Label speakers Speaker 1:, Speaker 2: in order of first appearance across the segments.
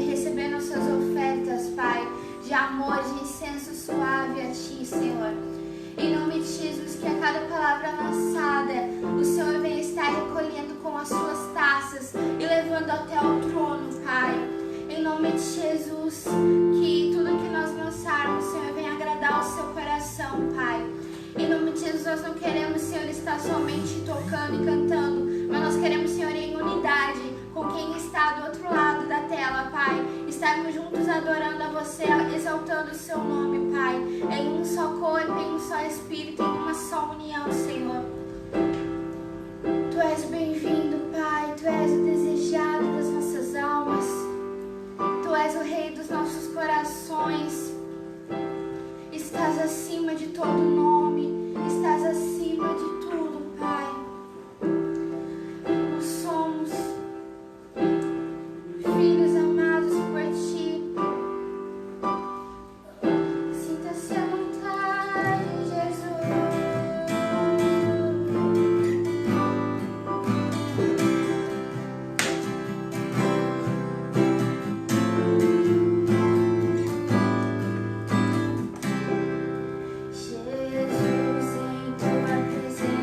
Speaker 1: recebendo as suas ofertas, Pai, de amor, de incenso suave a Ti, Senhor. Em nome de Jesus, que a cada palavra lançada, o Senhor venha estar recolhendo com as suas taças e levando até o trono, Pai. Em nome de Jesus, que tudo que nós lançarmos, Senhor, venha agradar o seu coração, Pai. Em nome de Jesus, nós não queremos, Senhor, estar somente tocando e cantando, mas nós queremos, Senhor, em unidade com quem está do outro lado da tela, Pai. Estarmos juntos adorando a Você, exaltando o Seu nome, Pai. Em um só corpo, em um só Espírito, em uma só união, Senhor. Tu és bem-vindo, Pai. Tu és o desejado das nossas almas. Tu és o Rei dos nossos corações. Estás acima de todo nome. Estás acima de tudo, Pai. Nós somos filhos amados por Ti. Sinta-se à vontade, Jesus. Jesus, em Tua presença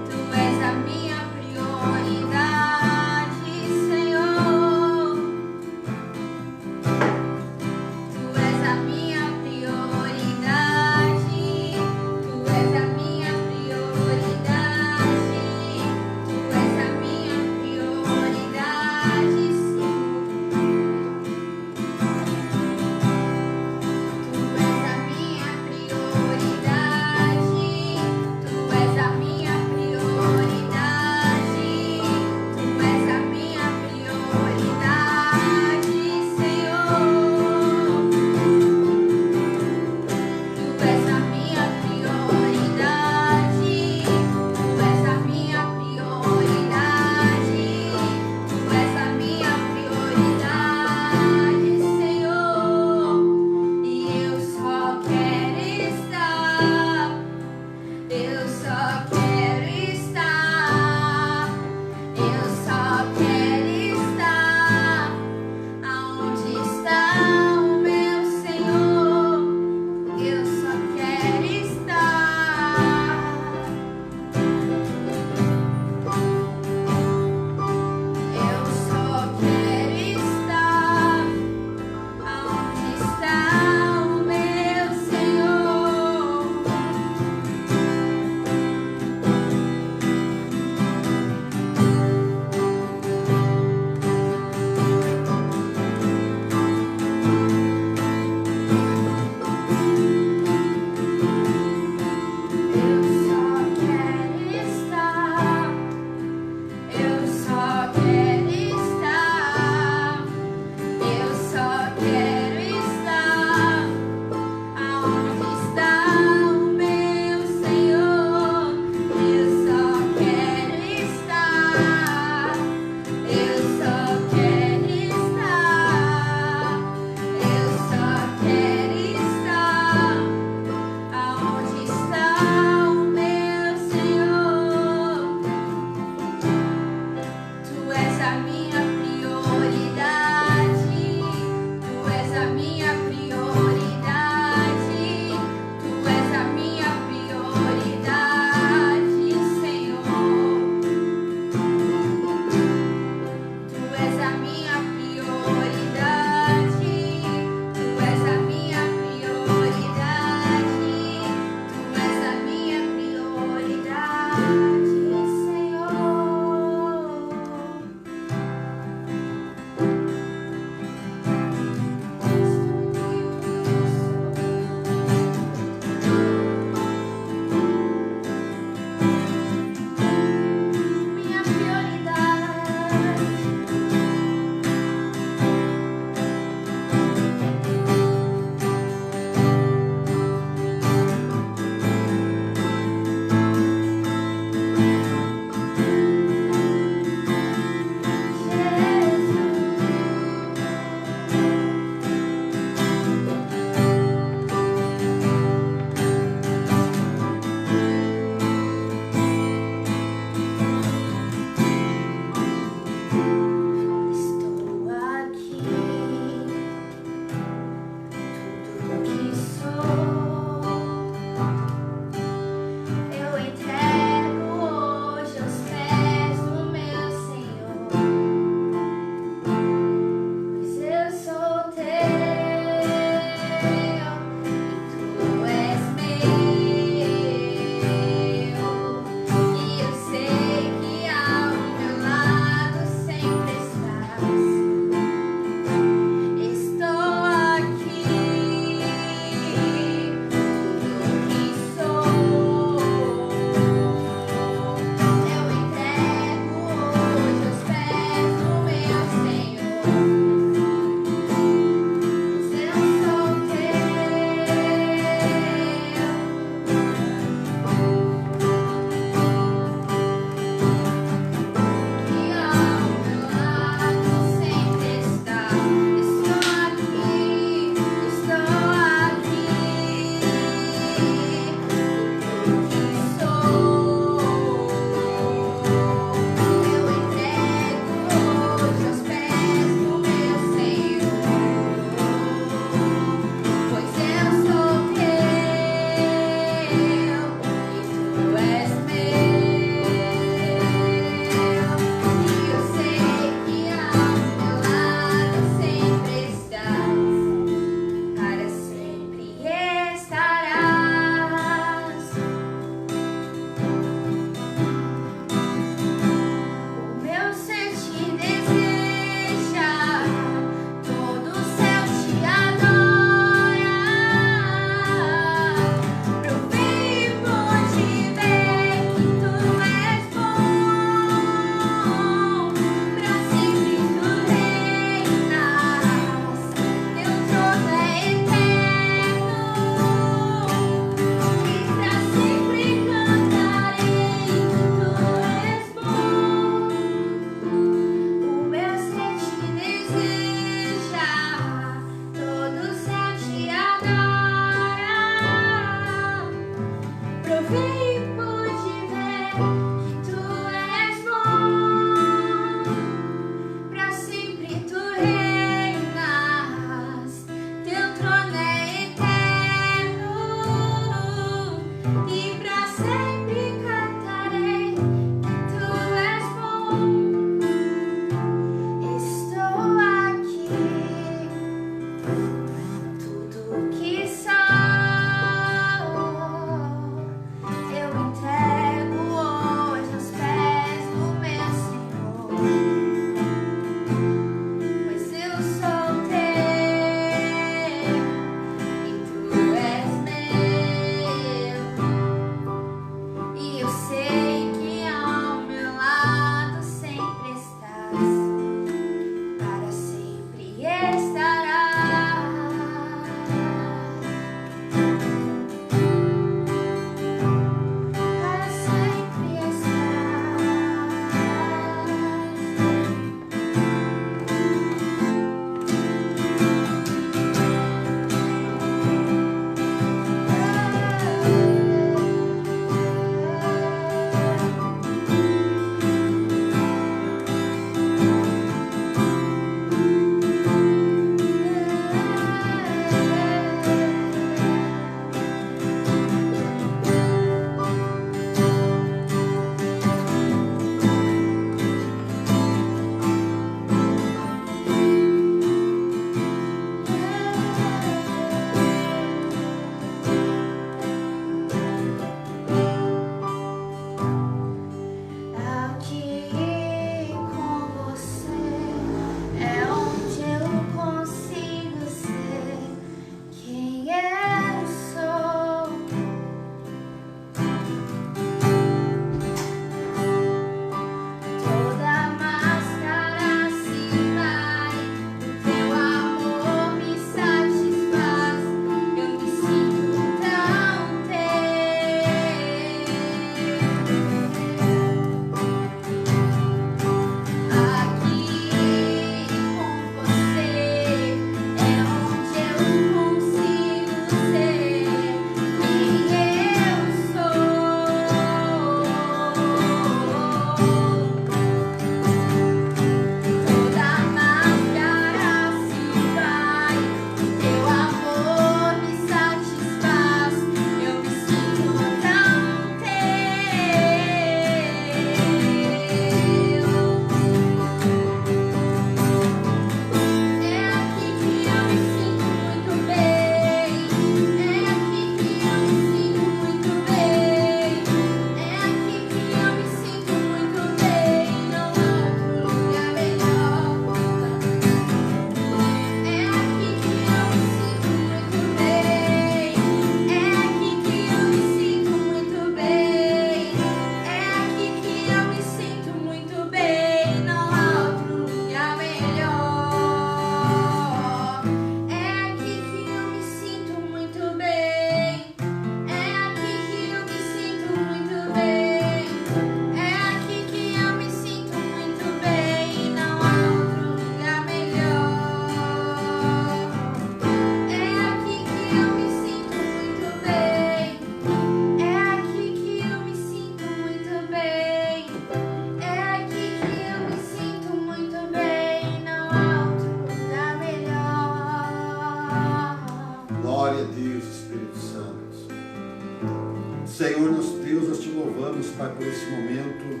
Speaker 2: por esse momento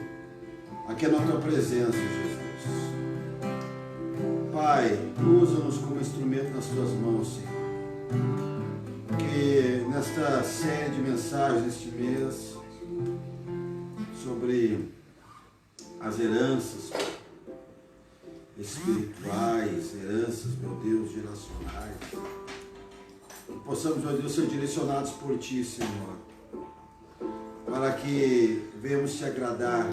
Speaker 2: aqui na tua presença, Jesus. Pai, usa-nos como instrumento nas tuas mãos, Senhor. Que nesta série de mensagens deste mês sobre as heranças espirituais, heranças, meu Deus, geracionais, que possamos, meu Deus, ser direcionados por Ti, Senhor, para que venhamos Te agradar,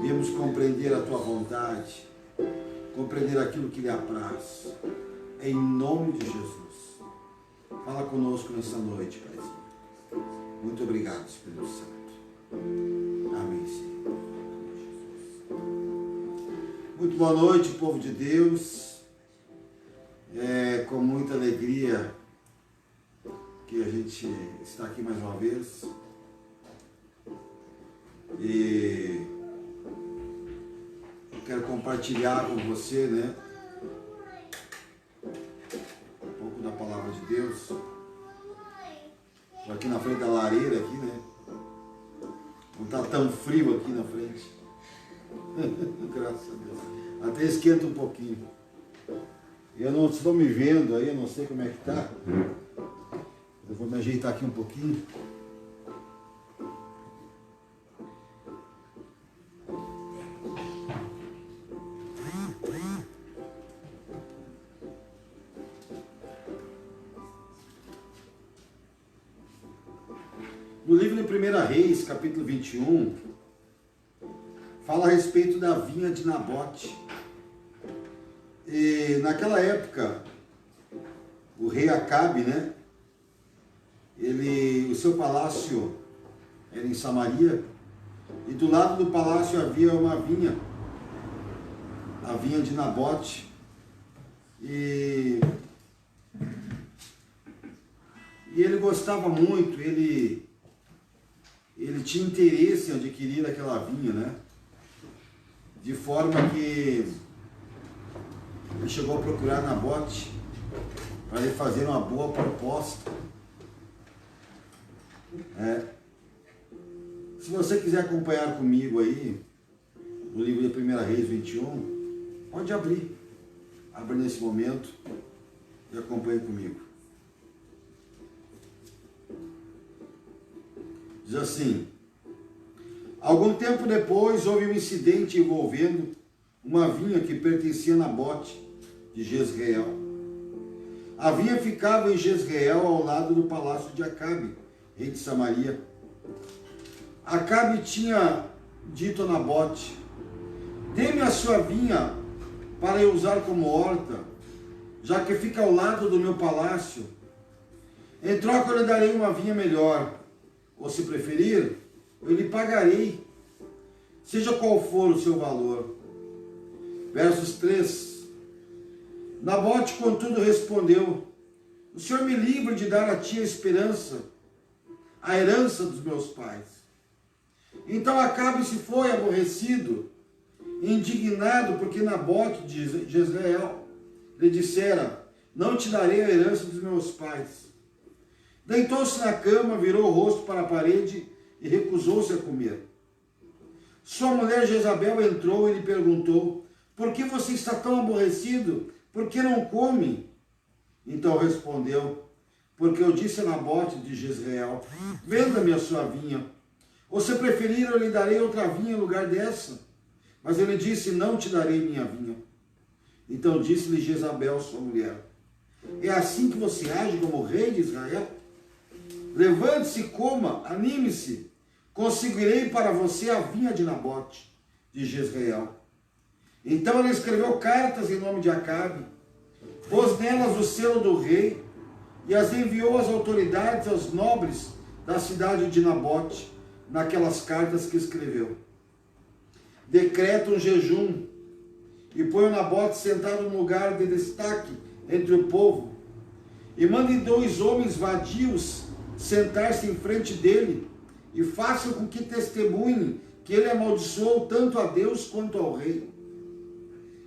Speaker 2: venhamos compreender a Tua vontade, compreender aquilo que lhe apraz, em nome de Jesus. Fala conosco nessa noite, Paizinho. Muito obrigado, Espírito Santo. Amém, Senhor. Muito boa noite, povo de Deus. É com muita alegria que a gente está aqui mais uma vez. E eu quero compartilhar com você, né, um pouco da palavra de Deus. Estou aqui na frente da lareira, aqui, né? Não está tão frio aqui na frente. Graças a Deus. Até esquenta um pouquinho. Eu não estou me vendo aí, eu não sei como é que está. Eu vou me ajeitar aqui um pouquinho. No livro de 1 Reis, capítulo 21, fala a respeito da vinha de Nabote. E naquela época, o rei Acabe, né? O seu palácio era em Samaria, e do lado do palácio havia uma vinha, a vinha de Nabote. E ele gostava muito, ele tinha interesse em adquirir aquela vinha, né? De forma que ele chegou a procurar Nabote para ele fazer uma boa proposta. Se você quiser acompanhar comigo aí, no livro de 1 Reis 21, pode abrir. Abre nesse momento e acompanhe comigo. Diz assim: algum tempo depois houve um incidente envolvendo uma vinha que pertencia a Nabote de Jezreel. A vinha ficava em Jezreel, ao lado do palácio de Acabe, rei de Samaria. Acabe tinha dito a Nabote: dê-me a sua vinha para eu usar como horta, já que fica ao lado do meu palácio. Em troca eu lhe darei uma vinha melhor, ou se preferir, eu lhe pagarei, seja qual for o seu valor. Versos 3. Nabote, contudo, respondeu: o Senhor me livre de dar a ti a herança dos meus pais. Então Acabe se foi aborrecido, indignado, porque Nabote de Jezreel lhe dissera: não te darei a herança dos meus pais. Deitou-se na cama, virou o rosto para a parede e recusou-se a comer. Sua mulher Jezabel entrou e lhe perguntou: por que você está tão aborrecido? Por que não come? Então respondeu: porque eu disse a Nabote de Jezreel: venda-me a sua vinha. Ou se preferir, eu lhe darei outra vinha em lugar dessa. Mas ele disse: não te darei minha vinha. Então disse-lhe Jezabel, sua mulher: é assim que você age como rei de Israel? Levante-se e coma, anime-se, conseguirei para você a vinha de Nabote de Jezreel. Então ela escreveu cartas em nome de Acabe, pôs nelas o selo do rei e as enviou às autoridades, aos nobres da cidade de Nabote, naquelas cartas que escreveu. Decreta um jejum e põe o Nabote sentado num lugar de destaque entre o povo, e mande 2 homens vadios sentar-se em frente dele e façam com que testemunhem que ele amaldiçoou tanto a Deus quanto ao rei.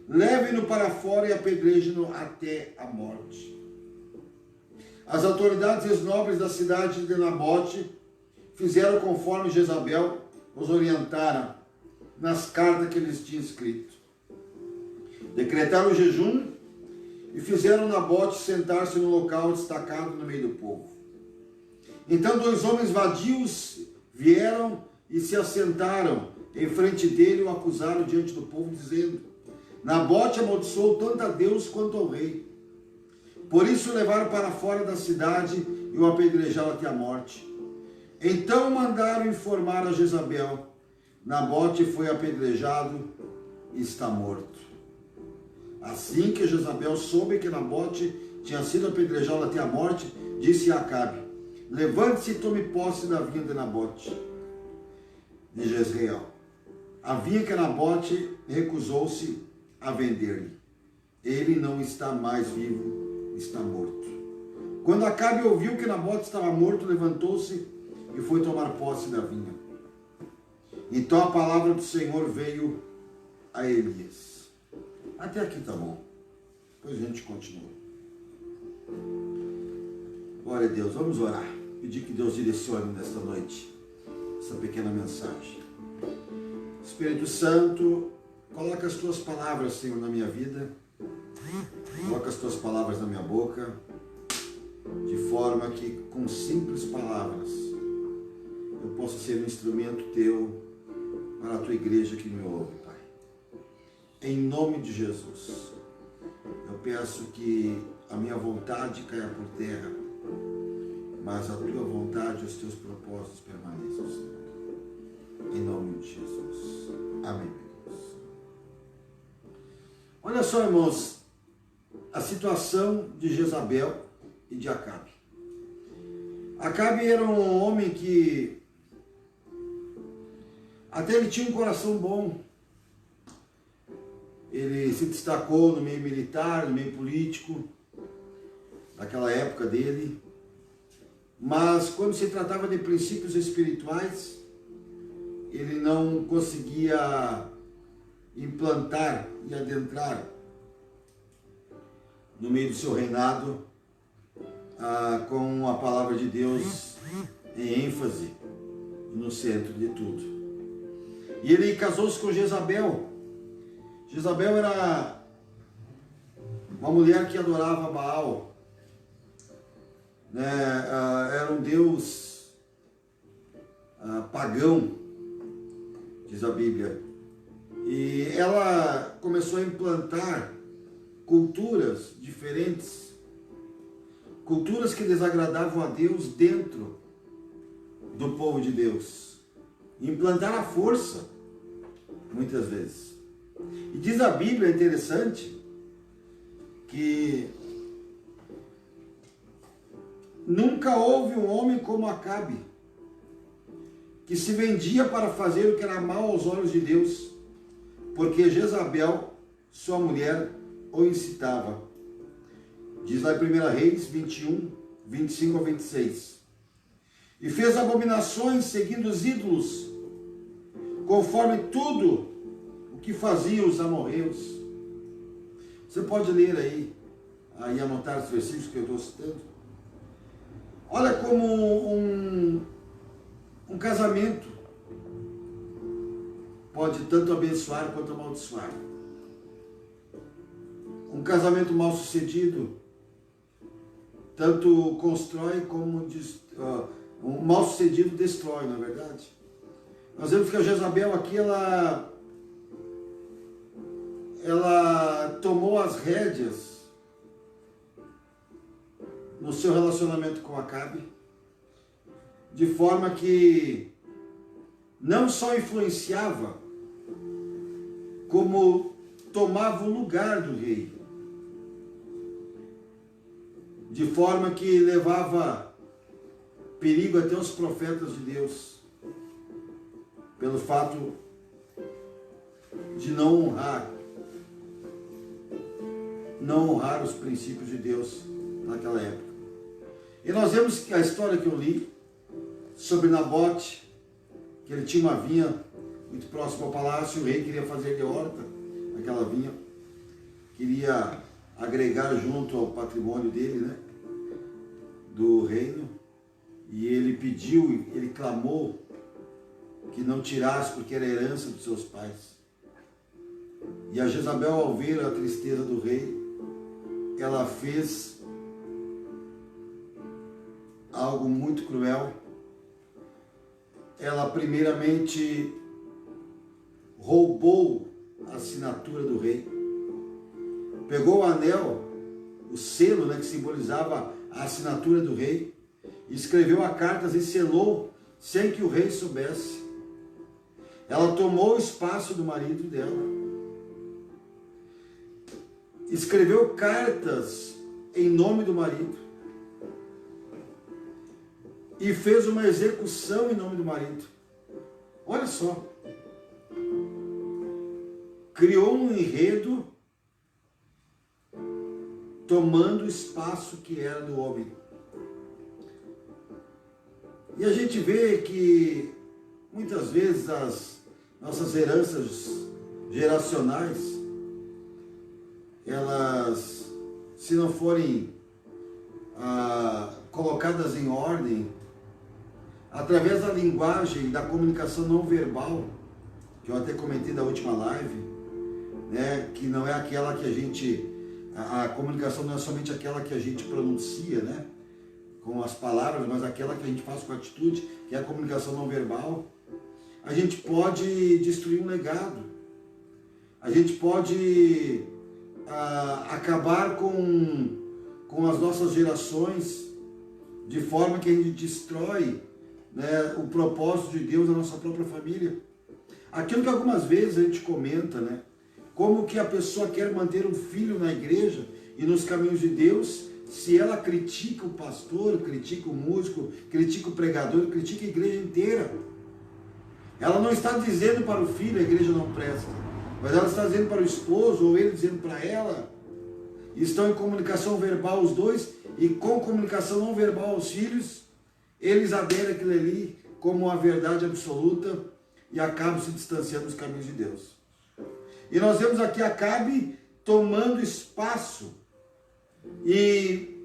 Speaker 2: Leve-no para fora e apedrejem-no até a morte. As autoridades e os nobres da cidade de Nabote fizeram conforme Jezabel os orientara nas cartas que eles tinham escrito. Decretaram o jejum e fizeram Nabote sentar-se no local destacado no meio do povo. Então 2 homens vadios vieram e se assentaram em frente dele e o acusaram diante do povo, dizendo: Nabote amaldiçoou tanto a Deus quanto ao rei. Por isso o levaram para fora da cidade e o apedrejaram até a morte. Então mandaram informar a Jezabel: Nabote foi apedrejado e está morto. Assim que Jezabel soube que Nabote tinha sido apedrejado até a morte, disse a Acabe: Levante-se e tome posse da vinha de Nabote de Jezreel. A vinha que Nabote recusou-se a vender-lhe. Ele não está mais vivo, está morto. Quando Acabe ouviu que Nabote estava morto, levantou-se e foi tomar posse da vinha. Então a palavra do Senhor veio a Elias. Até aqui tá bom. Depois a gente continua. Glória a Deus. Vamos orar. Pedir que Deus direcione nesta noite essa pequena mensagem. Espírito Santo, coloca as tuas palavras, Senhor, na minha vida. Coloca as tuas palavras na minha boca, de forma que com simples palavras eu possa ser um instrumento teu para a tua igreja que me ouve, Pai. Em nome de Jesus, eu peço que a minha vontade caia por terra, mas a tua vontade e os teus propósitos permaneçam, Senhor. Em nome de Jesus. Amém, Deus. Olha só, irmãos, a situação de Jezabel e de Acabe. Acabe era um homem que até ele tinha um coração bom. Ele se destacou no meio militar, no meio político, naquela época dele. Mas quando se tratava de princípios espirituais, ele não conseguia implantar e adentrar no meio do seu reinado com a palavra de Deus em ênfase no centro de tudo. E ele casou-se com Jezabel. Jezabel era uma mulher que adorava Baal, né? Era um deus pagão, diz a Bíblia. E ela começou a implantar culturas diferentes, culturas que desagradavam a Deus dentro do povo de Deus. Implantar a força, muitas vezes. E diz a Bíblia, é interessante, que nunca houve um homem como Acabe, que se vendia para fazer o que era mal aos olhos de Deus, porque Jezabel, sua mulher, o incitava. Diz lá em 1 Reis 21, 25 a 26. E fez abominações seguindo os ídolos, conforme tudo o que faziam os amorreus. Você pode ler aí e anotar os versículos que eu estou citando. Olha como um casamento pode tanto abençoar quanto amaldiçoar. Um casamento mal sucedido tanto constrói como um mal sucedido destrói, não é verdade? Nós vemos que a Jezabel aqui, ela tomou as rédeas no seu relacionamento com Acabe, de forma que não só influenciava, como tomava o lugar do rei, de forma que levava perigo até os profetas de Deus, pelo fato de não honrar os princípios de Deus naquela época. E nós vemos que a história que eu li sobre Nabote, que ele tinha uma vinha muito próxima ao palácio, o rei queria fazer de horta aquela vinha, queria agregar junto ao patrimônio dele, né, do reino, e ele pediu, ele clamou que não tirasse porque era herança dos seus pais. E a Jezabel, ao ver a tristeza do rei, ela fez algo muito cruel. Ela primeiramente roubou a assinatura do rei. Pegou o anel, o selo, né, que simbolizava a assinatura do rei, escreveu a cartas e selou sem que o rei soubesse. Ela tomou o espaço do marido dela. Escreveu cartas em nome do marido. E fez uma execução em nome do marido. Olha só. Criou um enredo tomando o espaço que era do homem. E a gente vê que muitas vezes as nossas heranças geracionais, elas, se não forem colocadas em ordem, através da linguagem e da comunicação não verbal, que eu até comentei da última live, né, que não é aquela que a gente, a comunicação não é somente aquela que a gente pronuncia, né, com as palavras, mas aquela que a gente faz com a atitude, que é a comunicação não verbal. A gente pode destruir um legado, a gente pode acabar com as nossas gerações, de forma que a gente destrói, né, o propósito de Deus na nossa própria família. Aquilo que algumas vezes a gente comenta, né, como que a pessoa quer manter um filho na igreja e nos caminhos de Deus, se ela critica o pastor, critica o músico, critica o pregador, critica a igreja inteira. Ela não está dizendo para o filho, a igreja não presta, mas ela está dizendo para o esposo, ou ele dizendo para ela. Estão em comunicação verbal os dois, e com comunicação não verbal aos filhos, eles aderem aquilo ali como uma verdade absoluta e acabam se distanciando dos caminhos de Deus. E nós vemos aqui Acabe tomando espaço e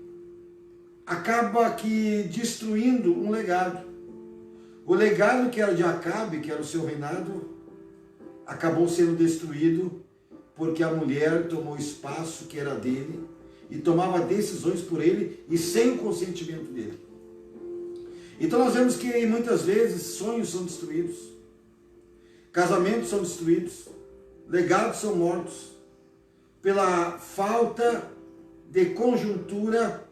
Speaker 2: acaba aqui destruindo um legado. O legado que era de Acabe, que era o seu reinado, acabou sendo destruído porque a mulher tomou espaço que era dele e tomava decisões por ele e sem o consentimento dele. Então nós vemos que muitas vezes sonhos são destruídos, casamentos são destruídos, legados são mortos pela falta de conjuntura,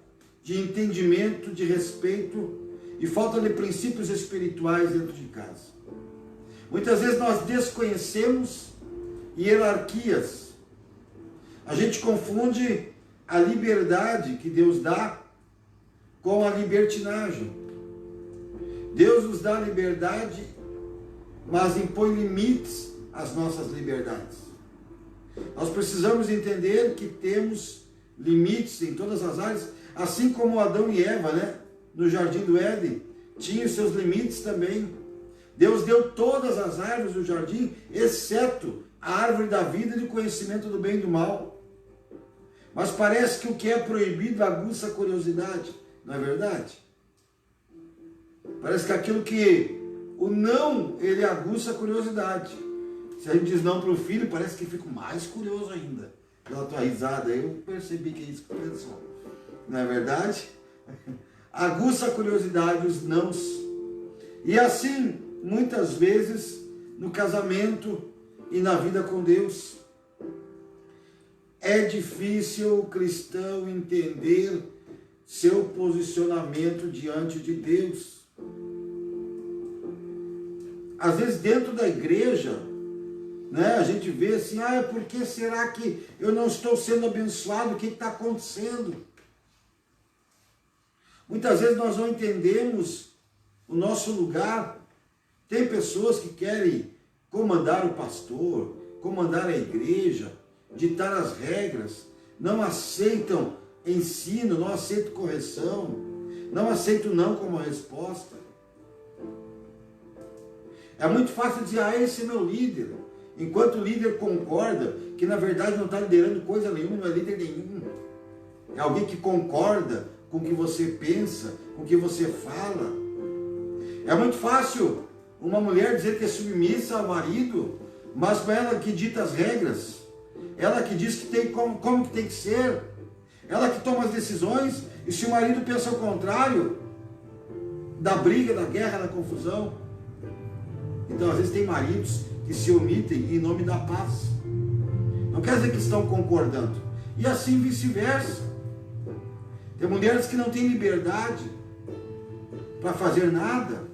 Speaker 2: de entendimento, de respeito e falta de princípios espirituais dentro de casa. Muitas vezes nós desconhecemos hierarquias. A gente confunde a liberdade que Deus dá com a libertinagem. Deus nos dá liberdade, mas impõe limites às nossas liberdades. Nós precisamos entender que temos limites em todas as áreas, assim como Adão e Eva, né, no jardim do Éden, tinham seus limites também. Deus deu todas as árvores do jardim, exceto a árvore da vida e do conhecimento do bem e do mal. Mas parece que o que é proibido aguça a curiosidade, não é verdade? Parece que aquilo que o não, ele aguça a curiosidade. Se a gente diz não para o filho, parece que fica mais curioso ainda. Pela tua risada, eu percebi que é isso que tu pensou. Não é verdade? Aguça a curiosidade, os nãos. E assim, muitas vezes, no casamento e na vida com Deus, é difícil o cristão entender seu posicionamento diante de Deus. Às vezes dentro da igreja, né, a gente vê assim, por que será que eu não estou sendo abençoado? O que está acontecendo? Muitas vezes nós não entendemos o nosso lugar. Tem pessoas que querem comandar o pastor, comandar a igreja, ditar as regras, não aceitam ensino, não aceitam correção, não aceitam não como resposta. É muito fácil dizer, esse é meu líder, enquanto o líder concorda que na verdade não está liderando coisa nenhuma, não é líder nenhum. É alguém que concorda com o que você pensa, com o que você fala. É muito fácil uma mulher dizer que é submissa ao marido, mas ela que dita as regras, ela que diz que tem como que tem que ser, ela que toma as decisões, e se o marido pensa o contrário, da briga, da guerra, da confusão. Então às vezes tem maridos que se omitem em nome da paz, não quer dizer que estão concordando, e assim vice-versa. Tem mulheres que não têm liberdade para fazer nada,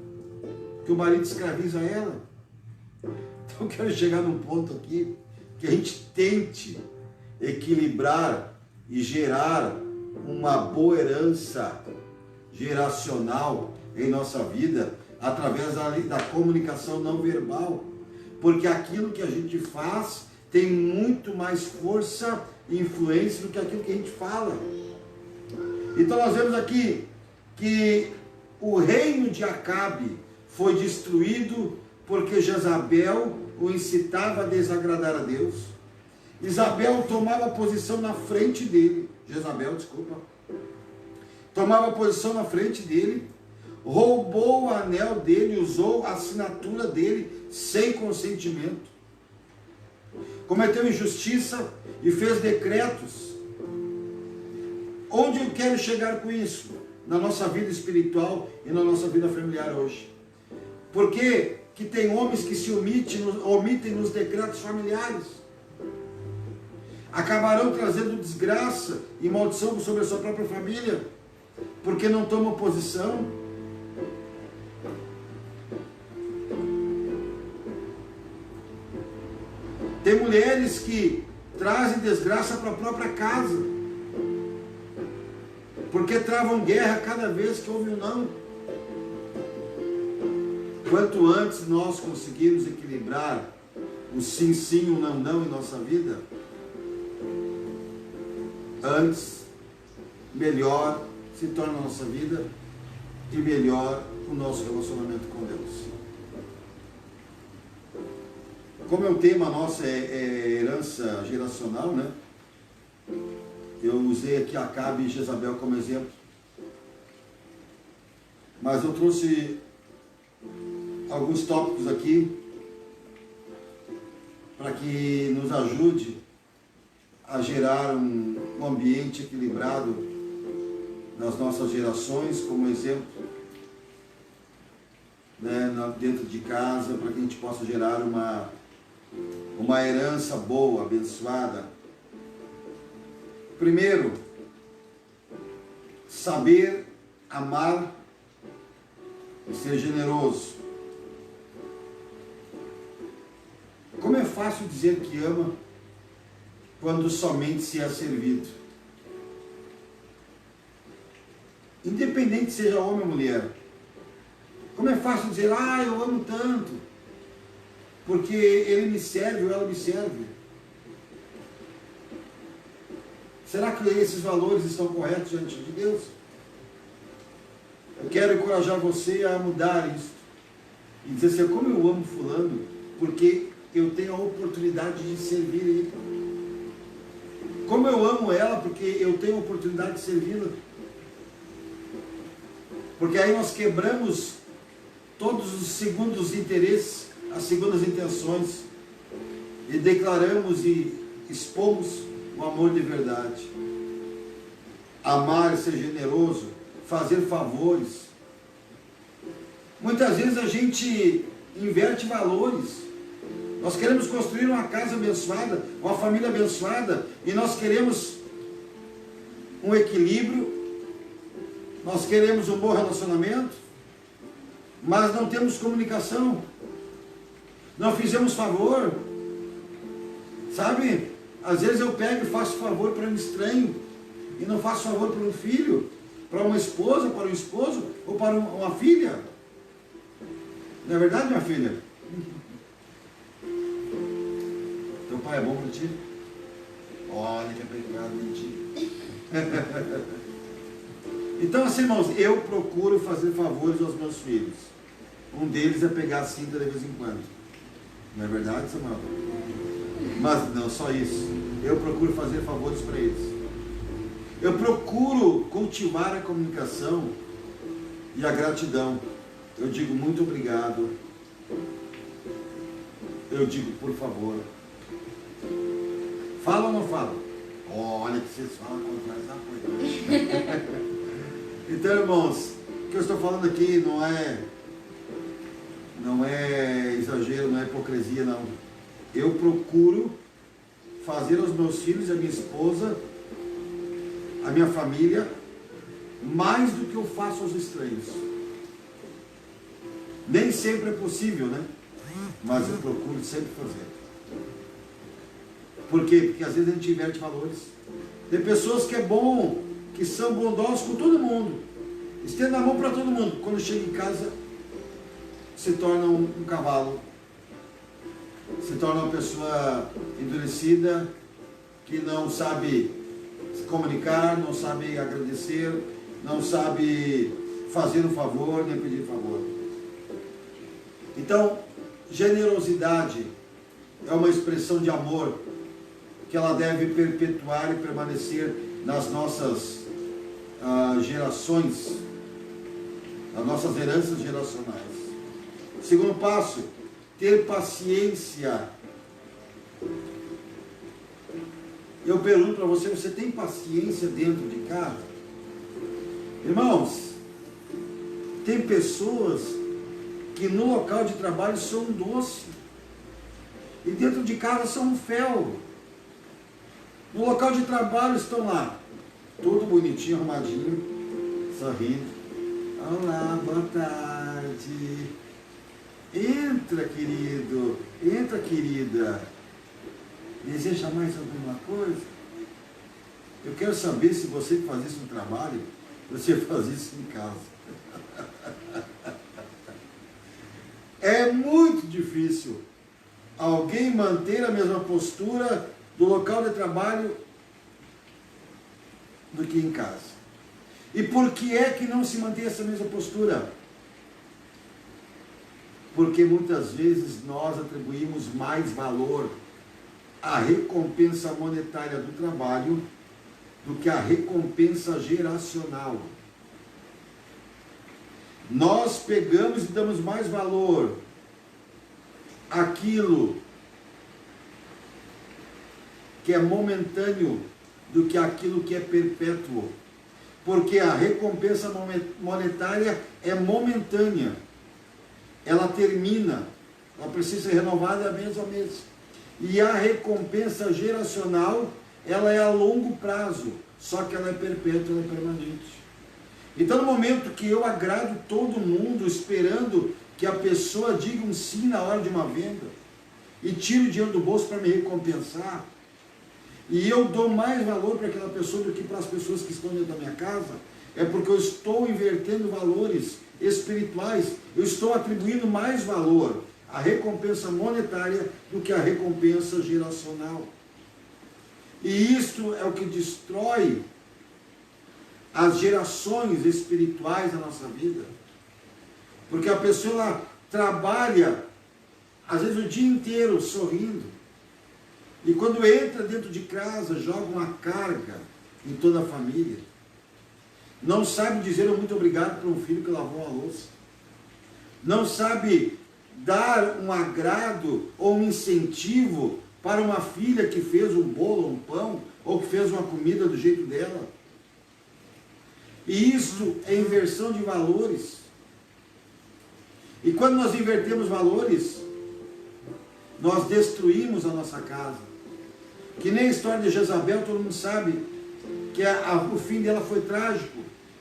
Speaker 2: que o marido escraviza ela. Então eu quero chegar num ponto aqui, que a gente tente equilibrar e gerar uma boa herança geracional em nossa vida, através da comunicação não verbal, porque aquilo que a gente faz tem muito mais força e influência do que aquilo que a gente fala. Então nós vemos aqui que o reino de Acabe foi destruído porque Jezabel o incitava a desagradar a Deus. Isabel tomava posição na frente dele, tomava posição na frente dele, roubou o anel dele, usou a assinatura dele sem consentimento, cometeu injustiça e fez decretos. Onde eu quero chegar com isso? Na nossa vida espiritual e na nossa vida familiar hoje. Por que que tem homens que se omitem nos decretos familiares? Acabarão trazendo desgraça e maldição sobre a sua própria família, porque não tomam posição. Tem mulheres que trazem desgraça para a própria casa, porque travam guerra cada vez que houve um não. Quanto antes nós conseguirmos equilibrar o sim, sim, o não, não em nossa vida, antes, melhor se torna a nossa vida e melhor o nosso relacionamento com Deus. Como é o tema nosso, é herança geracional, né? Eu usei aqui Acabe e Jezabel como exemplo. Mas eu trouxe alguns tópicos aqui para que nos ajude a gerar um ambiente equilibrado nas nossas gerações, como exemplo, né, dentro de casa, para que a gente possa gerar uma herança boa, abençoada. Primeiro, saber amar e ser generoso. Como é fácil dizer que ama quando somente se é servido. Independente seja homem ou mulher. Como é fácil dizer, eu amo tanto, porque ele me serve ou ela me serve. Será que esses valores estão corretos diante de Deus? Eu quero encorajar você a mudar isso. E dizer assim, como eu amo fulano, porque eu tenho a oportunidade de servir ele. Como eu amo ela, porque eu tenho a oportunidade de servi-la. Porque aí nós quebramos todos os segundos interesses, as segundas intenções, e declaramos e expomos o amor de verdade. Amar e ser generoso, fazer favores. Muitas vezes a gente inverte valores. Nós queremos construir uma casa abençoada, uma família abençoada, e nós queremos um equilíbrio, nós queremos um bom relacionamento, mas não temos comunicação, não fizemos favor, sabe? Às vezes eu pego e faço favor para um estranho, e não faço favor para um filho, para uma esposa, para um esposo, ou para uma filha. Não é verdade, minha filha? Teu pai é bom para ti? Olha que é pecado em ti. Então assim, irmãos, eu procuro fazer favores aos meus filhos. Um deles é pegar a cinta de vez em quando. Não é verdade, Samuel? Mas não só isso. Eu procuro fazer favores para eles. Eu procuro cultivar a comunicação e a gratidão. Eu digo muito obrigado, eu digo, por favor, fala ou não fala? Olha que vocês falam contra essa coisa. Então, irmãos, o que eu estou falando aqui não é exagero, não é hipocrisia, não. Eu procuro fazer aos meus filhos, a minha esposa, a minha família, mais do que eu faço aos estranhos. Nem sempre é possível, né? Mas eu procuro sempre fazer. Por quê? Porque às vezes a gente inverte valores. Tem pessoas que é bom, que são bondosos com todo mundo. Estende a mão para todo mundo. Quando chega em casa, se torna um cavalo. Se torna uma pessoa endurecida, que não sabe se comunicar, não sabe agradecer, não sabe fazer um favor, nem pedir favor. Então, generosidade é uma expressão de amor que ela deve perpetuar e permanecer nas nossas gerações, nas nossas heranças geracionais. Segundo passo, ter paciência. Eu pergunto para você, você tem paciência dentro de casa? Irmãos, tem pessoas que no local de trabalho são um doce e dentro de casa são um fel. No local de trabalho estão lá, todo bonitinho, arrumadinho, sorrindo. Olá, boa tarde. Entra, querido. Entra, querida. Deseja mais alguma coisa? Eu quero saber se você que faz isso no trabalho, você faz isso em casa. É muito difícil alguém manter a mesma postura do local de trabalho do que em casa. E por que é que não se mantém essa mesma postura? Porque muitas vezes nós atribuímos mais valor à recompensa monetária do trabalho do que à recompensa geracional. Nós pegamos e damos mais valor àquilo que é momentâneo do que aquilo que é perpétuo. Porque a recompensa monetária é momentânea. Ela termina, ela precisa ser renovada mês a mês. E a recompensa geracional, ela é a longo prazo, só que ela é perpétua, ela é permanente. Então, no momento que eu agrado todo mundo, esperando que a pessoa diga um sim na hora de uma venda, e tiro o dinheiro do bolso para me recompensar, e eu dou mais valor para aquela pessoa do que para as pessoas que estão dentro da minha casa, é porque eu estou invertendo valores espirituais, eu estou atribuindo mais valor à recompensa monetária do que à recompensa geracional. E isto é o que destrói as gerações espirituais da nossa vida. Porque a pessoa trabalha, às vezes o dia inteiro sorrindo, e quando entra dentro de casa, joga uma carga em toda a família. Não sabe dizer muito obrigado para um filho que lavou a louça. Não sabe dar um agrado ou um incentivo para uma filha que fez um bolo, um pão, ou que fez uma comida do jeito dela. E isso é inversão de valores. E quando nós invertemos valores, nós destruímos a nossa casa. Que nem a história de Jezabel, todo mundo sabe que o fim dela foi trágico.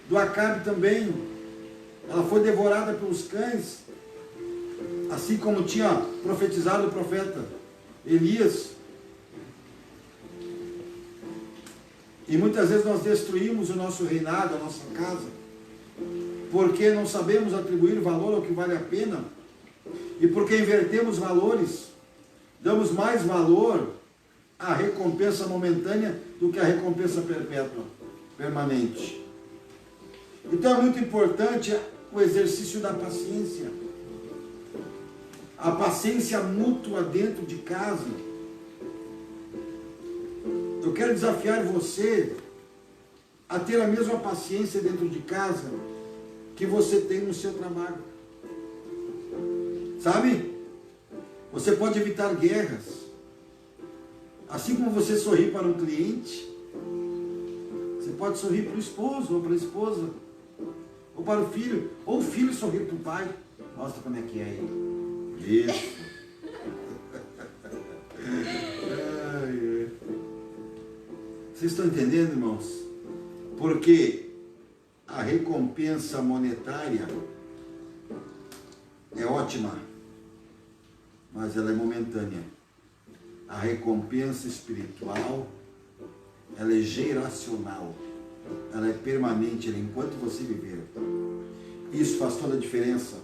Speaker 2: Do Acabe também. Ela foi devorada pelos cães, assim como tinha profetizado o profeta Elias. E muitas vezes nós destruímos o nosso reinado, a nossa casa, porque não sabemos atribuir valor ao que vale a pena, e porque invertemos valores, damos mais valor à recompensa momentânea do que à recompensa perpétua, permanente. Então é muito importante o exercício da paciência, a paciência mútua dentro de casa. Eu quero desafiar você a ter a mesma paciência dentro de casa que você tem no seu trabalho. Sabe? Você pode evitar guerras. Assim como você sorri para um cliente, você pode sorrir para o esposo ou para a esposa, ou para o filho, ou o filho sorrir para o pai. Mostra como é que é aí. Isso. Vocês estão entendendo, irmãos? Porque a recompensa monetária é ótima, mas ela é momentânea. A recompensa espiritual, ela é geracional. Ela é permanente, ela é enquanto você viver. Isso faz toda a diferença.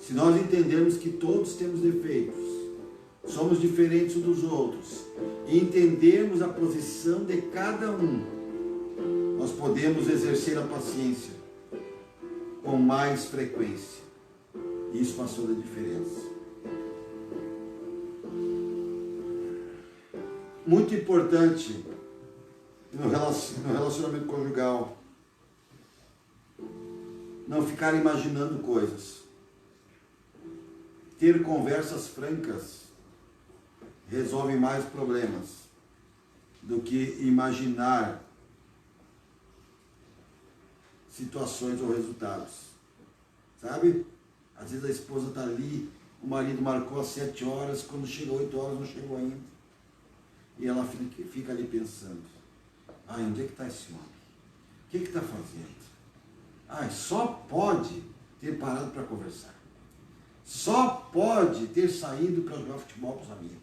Speaker 2: Se nós entendermos que todos temos defeitos, somos diferentes uns dos outros, e entendermos a posição de cada um, nós podemos exercer a paciência com mais frequência. Isso faz toda a diferença. Muito importante no relacionamento conjugal, não ficar imaginando coisas. Ter conversas francas resolve mais problemas do que imaginar situações ou resultados. Sabe? Às vezes a esposa está ali, o marido marcou às 7 horas, quando chega 8 horas não chegou ainda. E ela fica ali pensando, onde é que está esse homem? O que está fazendo? Só pode ter parado para conversar. Só pode ter saído para jogar futebol com os amigos.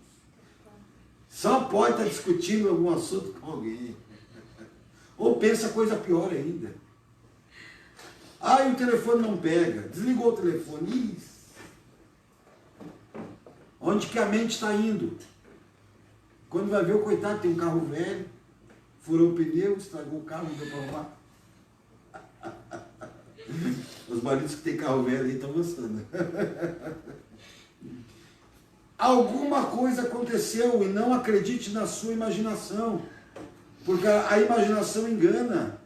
Speaker 2: Só pode estar discutindo algum assunto com alguém. Ou pensa coisa pior ainda. O telefone não pega. Desligou o telefone. Onde que a mente está indo? Quando vai ver, o coitado tem um carro velho, furou o pneu, estragou o carro, não deu para arrumar. Os maridos que têm carro velho aí estão gostando. Alguma coisa aconteceu e não acredite na sua imaginação, porque a imaginação engana.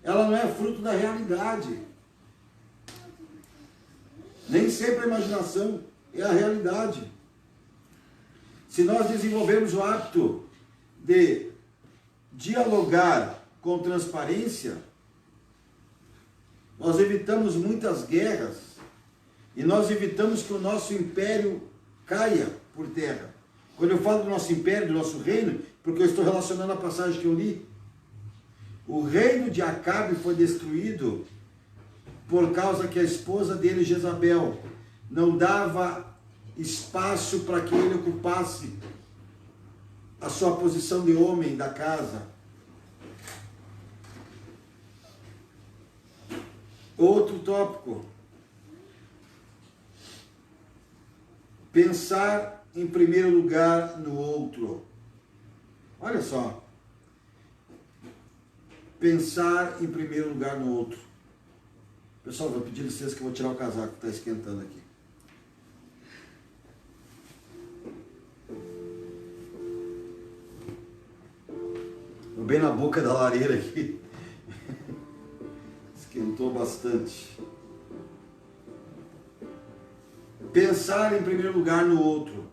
Speaker 2: Ela não é fruto da realidade. Nem sempre a imaginação é a realidade. Se nós desenvolvermos o hábito de dialogar com transparência, nós evitamos muitas guerras e nós evitamos que o nosso império caia por terra. Quando eu falo do nosso império, do nosso reino, porque eu estou relacionando a passagem que eu li, o reino de Acabe foi destruído por causa que a esposa dele, Jezabel, não dava espaço para que ele ocupasse a sua posição de homem da casa. Outro tópico. Pensar em primeiro lugar no outro. Olha só. Pensar em primeiro lugar no outro. Pessoal, vou pedir licença que eu vou tirar o casaco que está esquentando aqui. Estou bem na boca da lareira aqui. Esquentou bastante. Pensar em primeiro lugar no outro.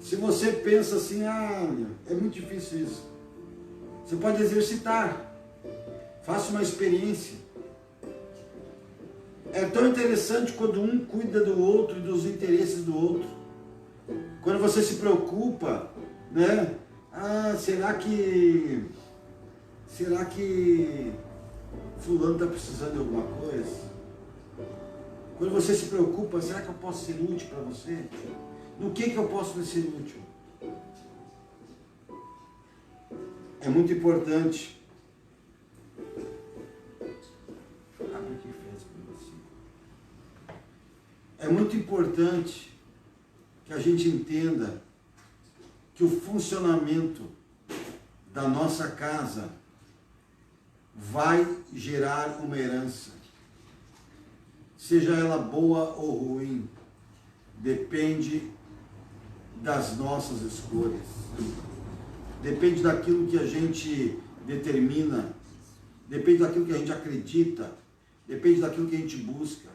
Speaker 2: Se você pensa assim, é muito difícil isso. Você pode exercitar. Faça uma experiência. É tão interessante quando um cuida do outro e dos interesses do outro. Quando você se preocupa, né? Será que fulano está precisando de alguma coisa? Quando você se preocupa, será que eu posso ser útil para você? No que eu posso ser útil? É muito importante. É muito importante que a gente entenda que o funcionamento da nossa casa vai gerar uma herança. Seja ela boa ou ruim, depende das nossas escolhas. Depende daquilo que a gente determina depende daquilo que a gente acredita, depende daquilo que a gente busca.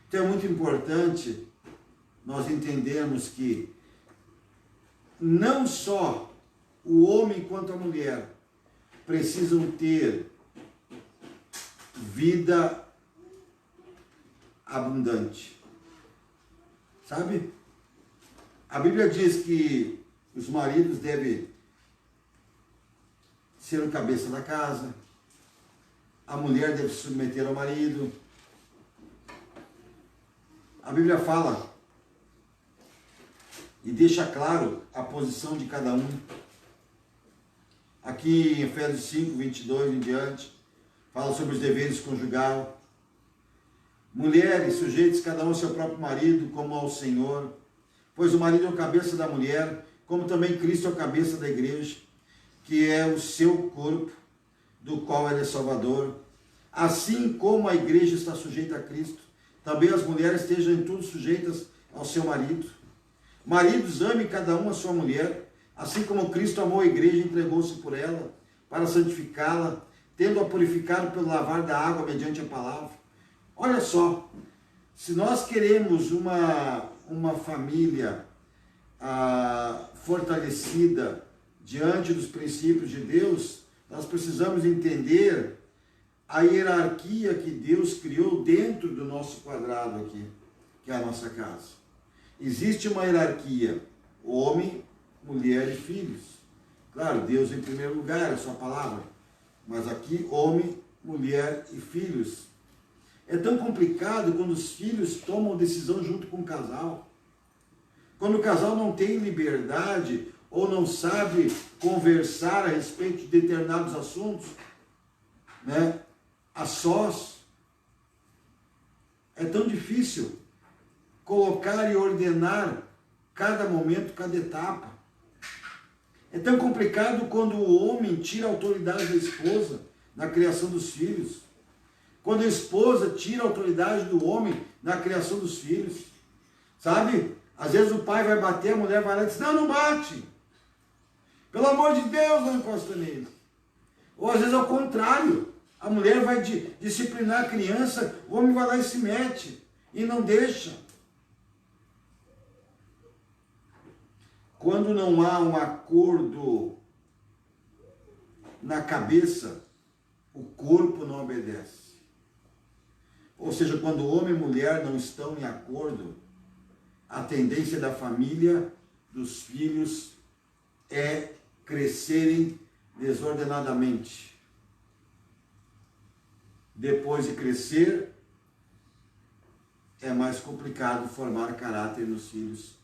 Speaker 2: Então é muito importante nós entendermos que não só o homem quanto a mulher precisam ter vida abundante. Sabe? A Bíblia diz que os maridos devem ser o cabeça da casa, a mulher deve se submeter ao marido. A Bíblia fala e deixa claro a posição de cada um. Aqui em Efésios 5, 22 em diante, fala sobre os deveres conjugais. Mulheres, sujeitos cada um ao seu próprio marido, como ao Senhor, pois o marido é o cabeça da mulher, como também Cristo é o cabeça da igreja, que é o seu corpo, do qual ele é Salvador. Assim como a igreja está sujeita a Cristo, também as mulheres estejam em tudo sujeitas ao seu marido. Maridos, amem cada um a sua mulher, assim como Cristo amou a igreja e entregou-se por ela, para santificá-la, tendo-a purificado pelo lavar da água mediante a palavra. Olha só, se nós queremos uma família fortalecida diante dos princípios de Deus, nós precisamos entender a hierarquia que Deus criou dentro do nosso quadrado aqui, que é a nossa casa. Existe uma hierarquia, homem, mulher e filhos. Claro, Deus em primeiro lugar, é a sua palavra. Mas aqui, homem, mulher e filhos. É tão complicado quando os filhos tomam decisão junto com o casal. Quando o casal não tem liberdade ou não sabe conversar a respeito de determinados assuntos, né, a sós, é tão difícil colocar e ordenar cada momento, cada etapa. É tão complicado quando o homem tira a autoridade da esposa na criação dos filhos. Quando a esposa tira a autoridade do homem na criação dos filhos. Sabe? Às vezes o pai vai bater, a mulher vai lá e diz, não, não bate. Pelo amor de Deus, não encosta nele. Ou às vezes ao contrário. A mulher vai disciplinar a criança, o homem vai lá e se mete. E não deixa. Quando não há um acordo na cabeça, o corpo não obedece. Ou seja, quando homem e mulher não estão em acordo, a tendência da família, dos filhos, é crescerem desordenadamente. Depois de crescer, é mais complicado formar caráter nos filhos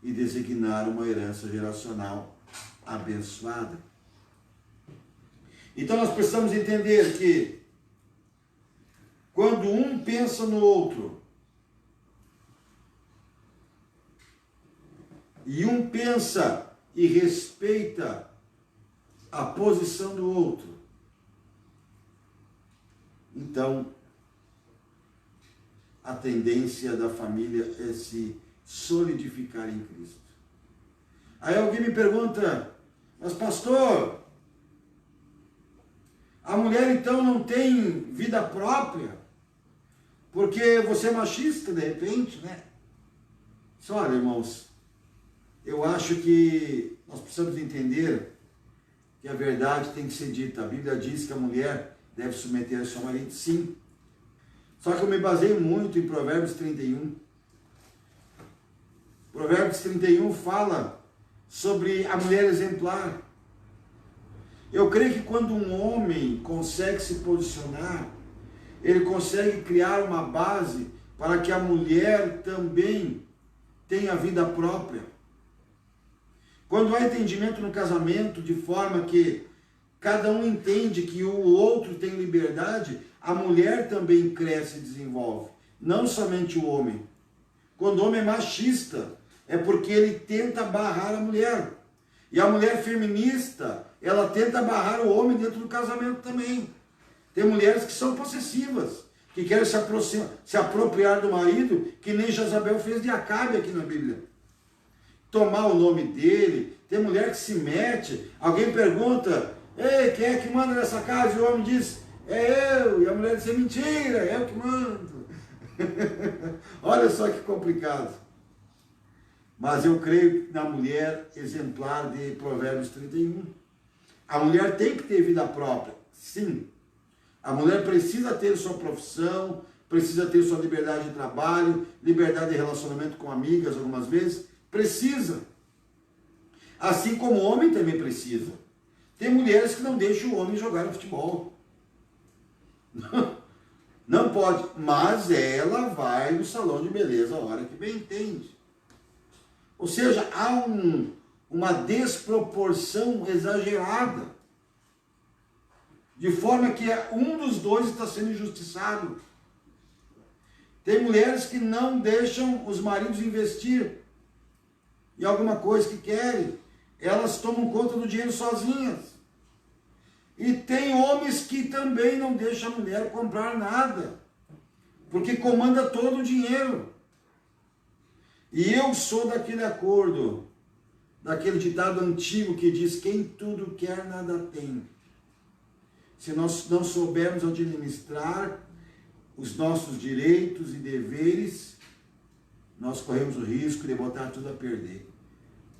Speaker 2: e designar uma herança geracional abençoada. Então nós precisamos entender que quando um pensa no outro e um pensa e respeita a posição do outro, então a tendência da família é se solidificar em Cristo. Aí alguém me pergunta, mas pastor, a mulher então não tem vida própria? Porque você é machista de repente, né? Só, olha, irmãos, eu acho que nós precisamos entender que a verdade tem que ser dita. A Bíblia diz que a mulher deve submeter ao seu marido, sim. Só que eu me baseio muito em Provérbios 31. Provérbios 31 fala sobre a mulher exemplar. Eu creio que quando um homem consegue se posicionar, ele consegue criar uma base para que a mulher também tenha vida própria. Quando há entendimento no casamento, de forma que cada um entende que o outro tem liberdade, a mulher também cresce e desenvolve, não somente o homem. Quando o homem é machista, é porque ele tenta barrar a mulher. E a mulher feminista, ela tenta barrar o homem dentro do casamento também. Tem mulheres que são possessivas, que querem se apropriar do marido, que nem Jezabel fez de Acabe aqui na Bíblia. Tomar o nome dele, tem mulher que se mete. Alguém pergunta, Ei, quem é que manda nessa casa? E o homem diz, é eu. E a mulher diz, é mentira, é eu que mando. Olha só que complicado. Mas eu creio na mulher exemplar de Provérbios 31. A mulher tem que ter vida própria, sim. A mulher precisa ter sua profissão, precisa ter sua liberdade de trabalho, liberdade de relacionamento com amigas algumas vezes. Precisa. Assim como o homem também precisa. Tem mulheres que não deixam o homem jogar no futebol. Não pode, mas ela vai no salão de beleza a hora que bem entende. Ou seja, há uma desproporção exagerada. De forma que um dos dois está sendo injustiçado. Tem mulheres que não deixam os maridos investir em alguma coisa que querem. Elas tomam conta do dinheiro sozinhas. E tem homens que também não deixam a mulher comprar nada, porque comanda todo o dinheiro. E eu sou daquele acordo, daquele ditado antigo que diz, quem tudo quer, nada tem. Se nós não soubermos administrar os nossos direitos e deveres, nós corremos o risco de botar tudo a perder.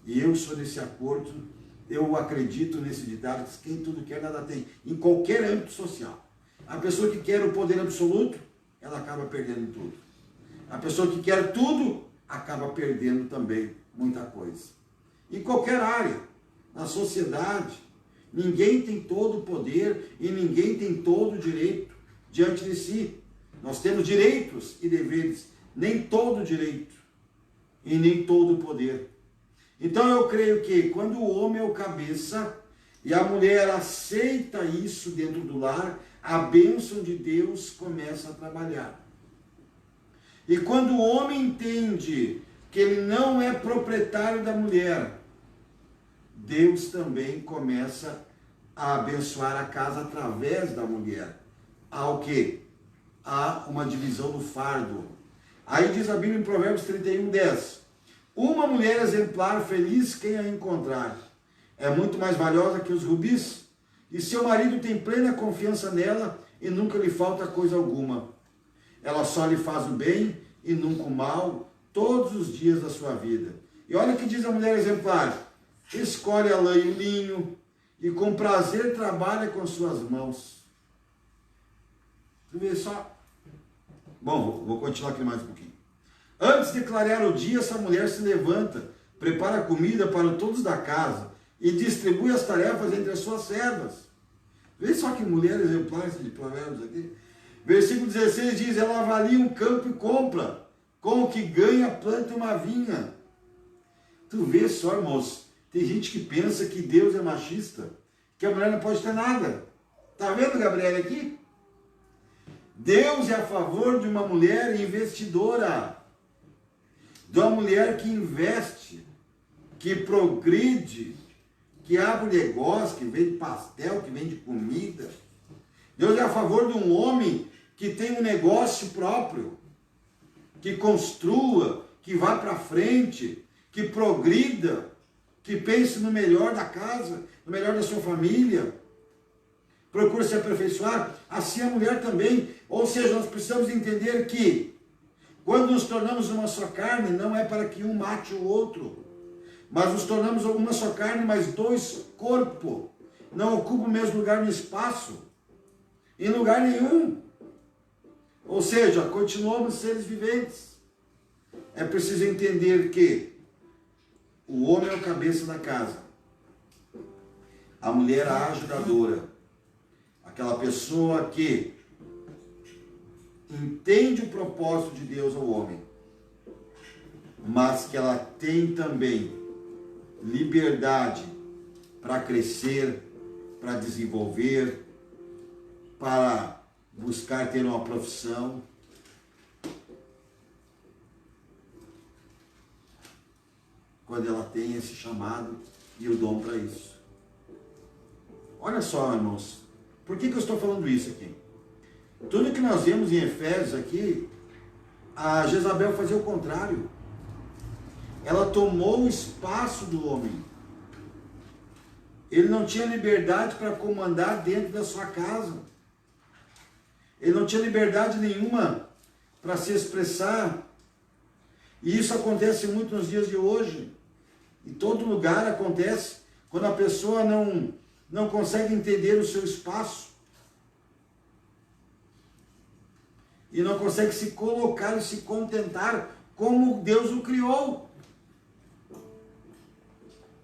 Speaker 2: E eu sou desse acordo. Eu acredito nesse ditado, que quem tudo quer, nada tem. Em qualquer âmbito social. A pessoa que quer o poder absoluto, ela acaba perdendo tudo. A pessoa que quer tudo, acaba perdendo também muita coisa. Em qualquer área, na sociedade, ninguém tem todo o poder e ninguém tem todo o direito diante de si. Nós temos direitos e deveres, nem todo o direito e nem todo o poder. Então eu creio que quando o homem é o cabeça e a mulher aceita isso dentro do lar, a bênção de Deus começa a trabalhar. E quando o homem entende que ele não é proprietário da mulher, Deus também começa a abençoar a casa através da mulher. Há o quê? Há uma divisão do fardo. Aí diz a Bíblia em Provérbios 31, 10. Uma mulher exemplar, feliz quem a encontrar. É muito mais valiosa que os rubis. E seu marido tem plena confiança nela e nunca lhe falta coisa alguma. Ela só lhe faz o bem e nunca o mal todos os dias da sua vida. E olha o que diz a mulher exemplar. Escolhe a lã e o linho e com prazer trabalha com suas mãos. Tu vê só? Bom, vou continuar aqui mais um pouquinho. Antes de clarear o dia, essa mulher se levanta, prepara comida para todos da casa e distribui as tarefas entre as suas servas. Vê só que mulher exemplar esse de Provérbios aqui. Versículo 16 diz, ela avalia um campo e compra, com o que ganha planta uma vinha. Tu vê só, irmãos, tem gente que pensa que Deus é machista, que a mulher não pode ter nada. Tá vendo, Gabriela, aqui? Deus é a favor de uma mulher investidora, de uma mulher que investe, que progride, que abre negócio, que vende pastel, que vende comida. Deus é a favor de um homem que tem um negócio próprio, que construa, que vá para frente, que progrida, que pense no melhor da casa, no melhor da sua família, procure se aperfeiçoar, assim a mulher também. Ou seja, nós precisamos entender que quando nos tornamos uma só carne, não é para que um mate o outro, mas nos tornamos uma só carne, mas dois corpos, não ocupam o mesmo lugar no espaço, em lugar nenhum. Ou seja, continuamos seres viventes. É preciso entender que o homem é o cabeça da casa, a mulher é a ajudadora, aquela pessoa que entende o propósito de Deus ao homem, mas que ela tem também liberdade para crescer, para desenvolver, para buscar ter uma profissão. Quando ela tem esse chamado e o dom para isso. Olha só, irmãos, por que eu estou falando isso aqui? Tudo que nós vemos em Efésios aqui, a Jezabel fazia o contrário. Ela tomou o espaço do homem. Ele não tinha liberdade para comandar dentro da sua casa. Ele não tinha liberdade nenhuma para se expressar. E isso acontece muito nos dias de hoje. Em todo lugar acontece quando a pessoa não consegue entender o seu espaço. E não consegue se colocar e se contentar como Deus o criou.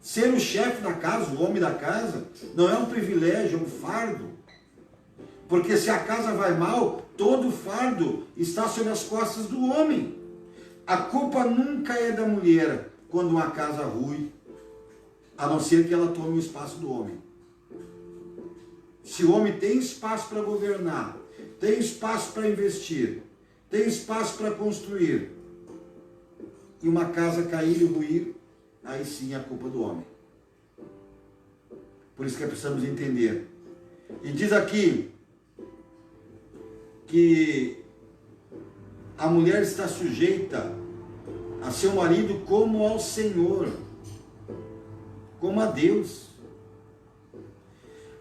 Speaker 2: Ser o chefe da casa, o homem da casa, não é um privilégio, é um fardo. Porque se a casa vai mal, todo fardo está sobre as costas do homem. A culpa nunca é da mulher quando uma casa rui, a não ser que ela tome o espaço do homem. Se o homem tem espaço para governar, tem espaço para investir, tem espaço para construir, e uma casa cair e ruir, aí sim é a culpa do homem. Por isso que precisamos entender. E diz aqui que a mulher está sujeita a seu marido como ao Senhor, como a Deus.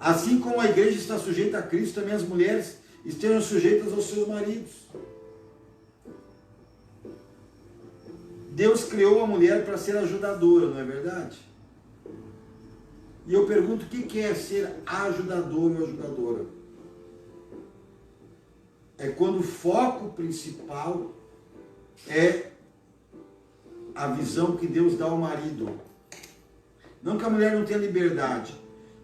Speaker 2: Assim como a igreja está sujeita a Cristo, também as mulheres estejam sujeitas aos seus maridos. Deus criou a mulher para ser ajudadora, não é verdade? E eu pergunto, o que é ser ajudador ou ajudadora? É quando o foco principal é a visão que Deus dá ao marido. Não que a mulher não tenha liberdade,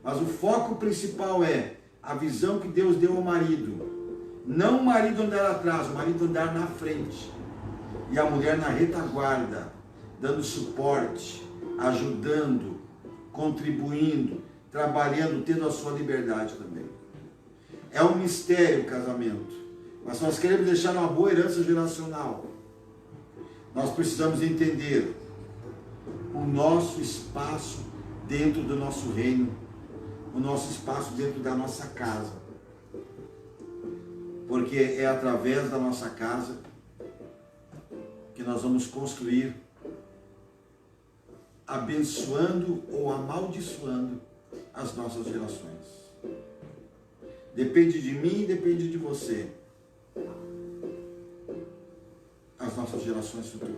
Speaker 2: mas o foco principal é a visão que Deus deu ao marido. Não o marido andar atrás, o marido andar na frente. E a mulher na retaguarda, dando suporte, ajudando, contribuindo, trabalhando, tendo a sua liberdade também. É um mistério o casamento. Mas se nós queremos deixar uma boa herança geracional, nós precisamos entender o nosso espaço dentro do nosso reino, o nosso espaço dentro da nossa casa. Porque é através da nossa casa que nós vamos construir, abençoando ou amaldiçoando as nossas gerações. Depende de mim, depende de você. As nossas gerações futuras.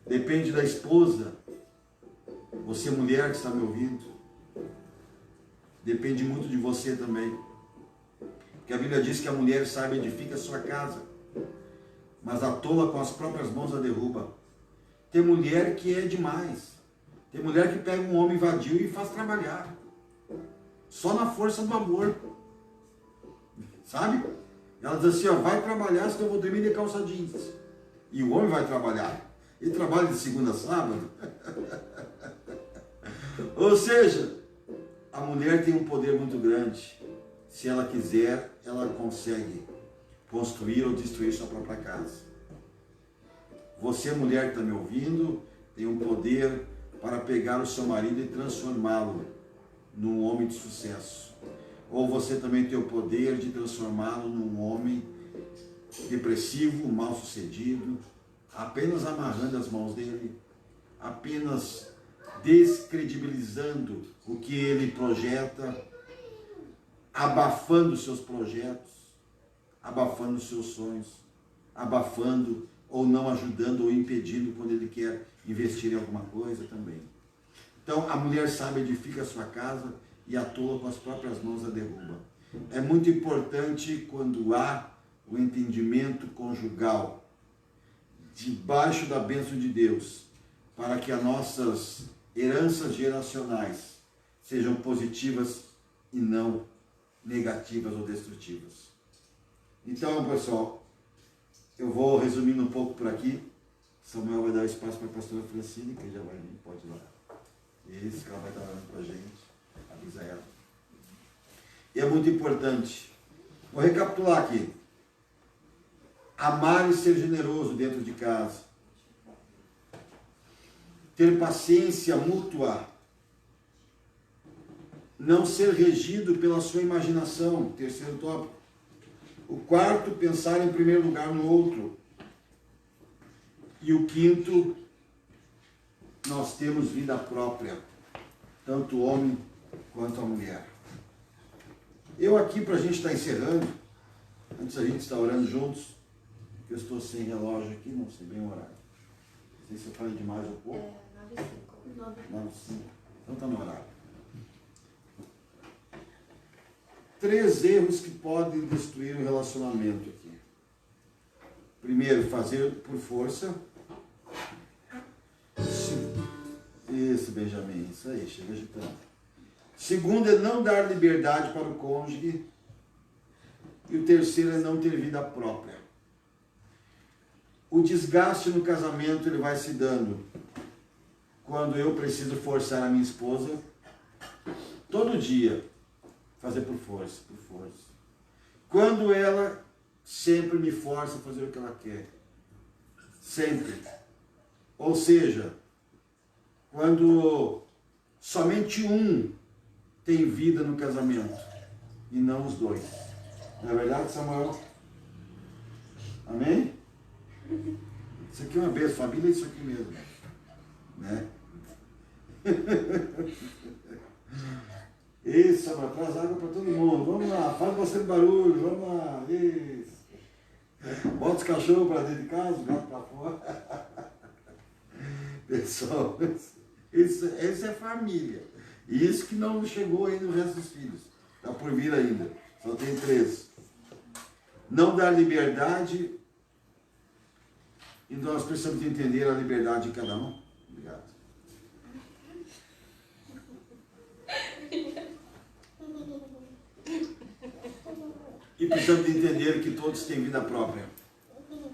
Speaker 2: Depende da esposa, você mulher que está me ouvindo. Depende muito de você também. Porque a Bíblia diz que a mulher sabe edifica a sua casa, mas a tola com as próprias mãos a derruba. Tem mulher que é demais. Tem mulher que pega um homem vadio e faz trabalhar. Só na força do amor. Sabe? Ela diz assim, ó, vai trabalhar, senão eu vou dormir de calça jeans. E o homem vai trabalhar. Ele trabalha de segunda a sábado. Ou seja, a mulher tem um poder muito grande. Se ela quiser, ela consegue construir ou destruir sua própria casa. Você, mulher que está me ouvindo, tem um poder para pegar o seu marido e transformá-lo num homem de sucesso. Ou você também tem o poder de transformá-lo num homem depressivo, mal sucedido, apenas amarrando as mãos dele, apenas descredibilizando o que ele projeta, abafando seus projetos, abafando seus sonhos, abafando ou não ajudando ou impedindo quando ele quer investir em alguma coisa também. Então a mulher sábia edifica a sua casa e a tola com as próprias mãos a derruba. É muito importante quando há o entendimento conjugal debaixo da bênção de Deus, para que as nossas heranças geracionais sejam positivas e não negativas ou destrutivas. Então, pessoal, eu vou resumindo um pouco por aqui. Samuel vai dar espaço para a pastora Francine, que já vai vir, pode ir lá. Isso, que ela vai estar orando para a gente. Avisa ela. E é muito importante. Vou recapitular aqui. Amar e ser generoso dentro de casa. Ter paciência mútua. Não ser regido pela sua imaginação. Terceiro tópico. O quarto, pensar em primeiro lugar no outro. E o quinto, nós temos vida própria. Tanto o homem quanto a mulher. Eu aqui, para a gente estar encerrando, antes a gente estar orando juntos, eu estou sem relógio aqui, não sei bem o horário. Não sei se eu falei demais ou pouco. 9h05. Então está no horário. 3 erros que podem destruir o relacionamento aqui. Primeiro, fazer por força. Isso, Benjamin, isso aí, chega agitando. Segundo é não dar liberdade para o cônjuge. E o terceiro é não ter vida própria. O desgaste no casamento ele vai se dando quando eu preciso forçar a minha esposa todo dia, fazer por força, por força. Quando ela sempre me força a fazer o que ela quer. Sempre. Ou seja, quando somente um tem vida no casamento e não os dois. Não é verdade, Samuel? Amém? Isso aqui é uma bênção, família é isso aqui mesmo. Né? Isso, Samuel, traz água para todo mundo. Vamos lá, faz bastante barulho, vamos lá. Isso. Bota os cachorros para dentro de casa, os gatos para fora. Pessoal, isso é família. E isso que não chegou ainda o resto dos filhos. Está por vir ainda. Só tem 3. Não dar liberdade. E nós precisamos entender a liberdade de cada um. Obrigado. E precisamos entender que todos têm vida própria.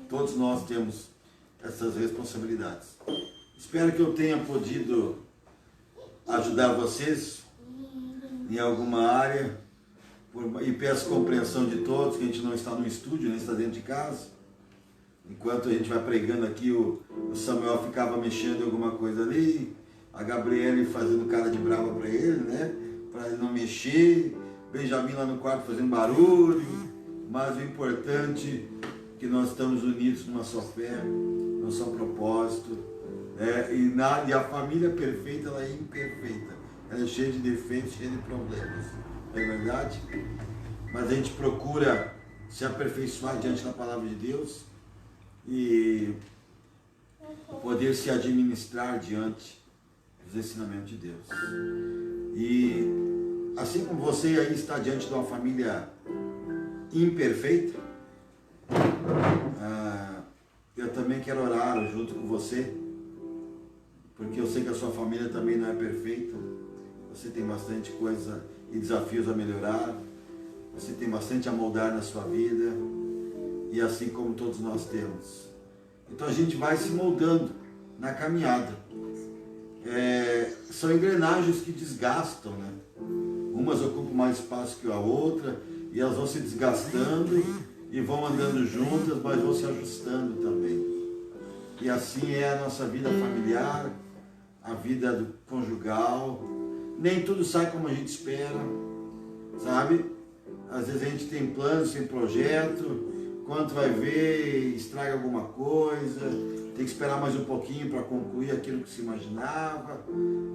Speaker 2: Todos nós temos essas responsabilidades. Espero que eu tenha podido ajudar vocês em alguma área. E peço compreensão de todos, que a gente não está no estúdio, nem está dentro de casa. Enquanto a gente vai pregando aqui, o Samuel ficava mexendo em alguma coisa ali, a Gabriele fazendo cara de brava para ele, né? Para ele não mexer, Benjamin lá no quarto fazendo barulho, mas o importante é que nós estamos unidos numa só fé, num só propósito, né? E a família perfeita, ela é imperfeita, ela é cheia de defeitos, cheia de problemas, não é verdade? Mas a gente procura se aperfeiçoar diante da palavra de Deus, e poder se administrar diante dos ensinamentos de Deus. E assim como você aí está diante de uma família imperfeita, eu também quero orar junto com você, porque eu sei que a sua família também não é perfeita. Você tem bastante coisa e desafios a melhorar, você tem bastante a moldar na sua vida, e assim como todos nós temos. Então a gente vai se moldando na caminhada. São engrenagens que desgastam, né? Umas ocupam mais espaço que a outra, e elas vão se desgastando e vão andando juntas, mas vão se ajustando também. E assim é a nossa vida familiar, a vida conjugal. Nem tudo sai como a gente espera, sabe? Às vezes a gente tem planos, tem projeto, quando vai ver, estraga alguma coisa, tem que esperar mais um pouquinho para concluir aquilo que se imaginava,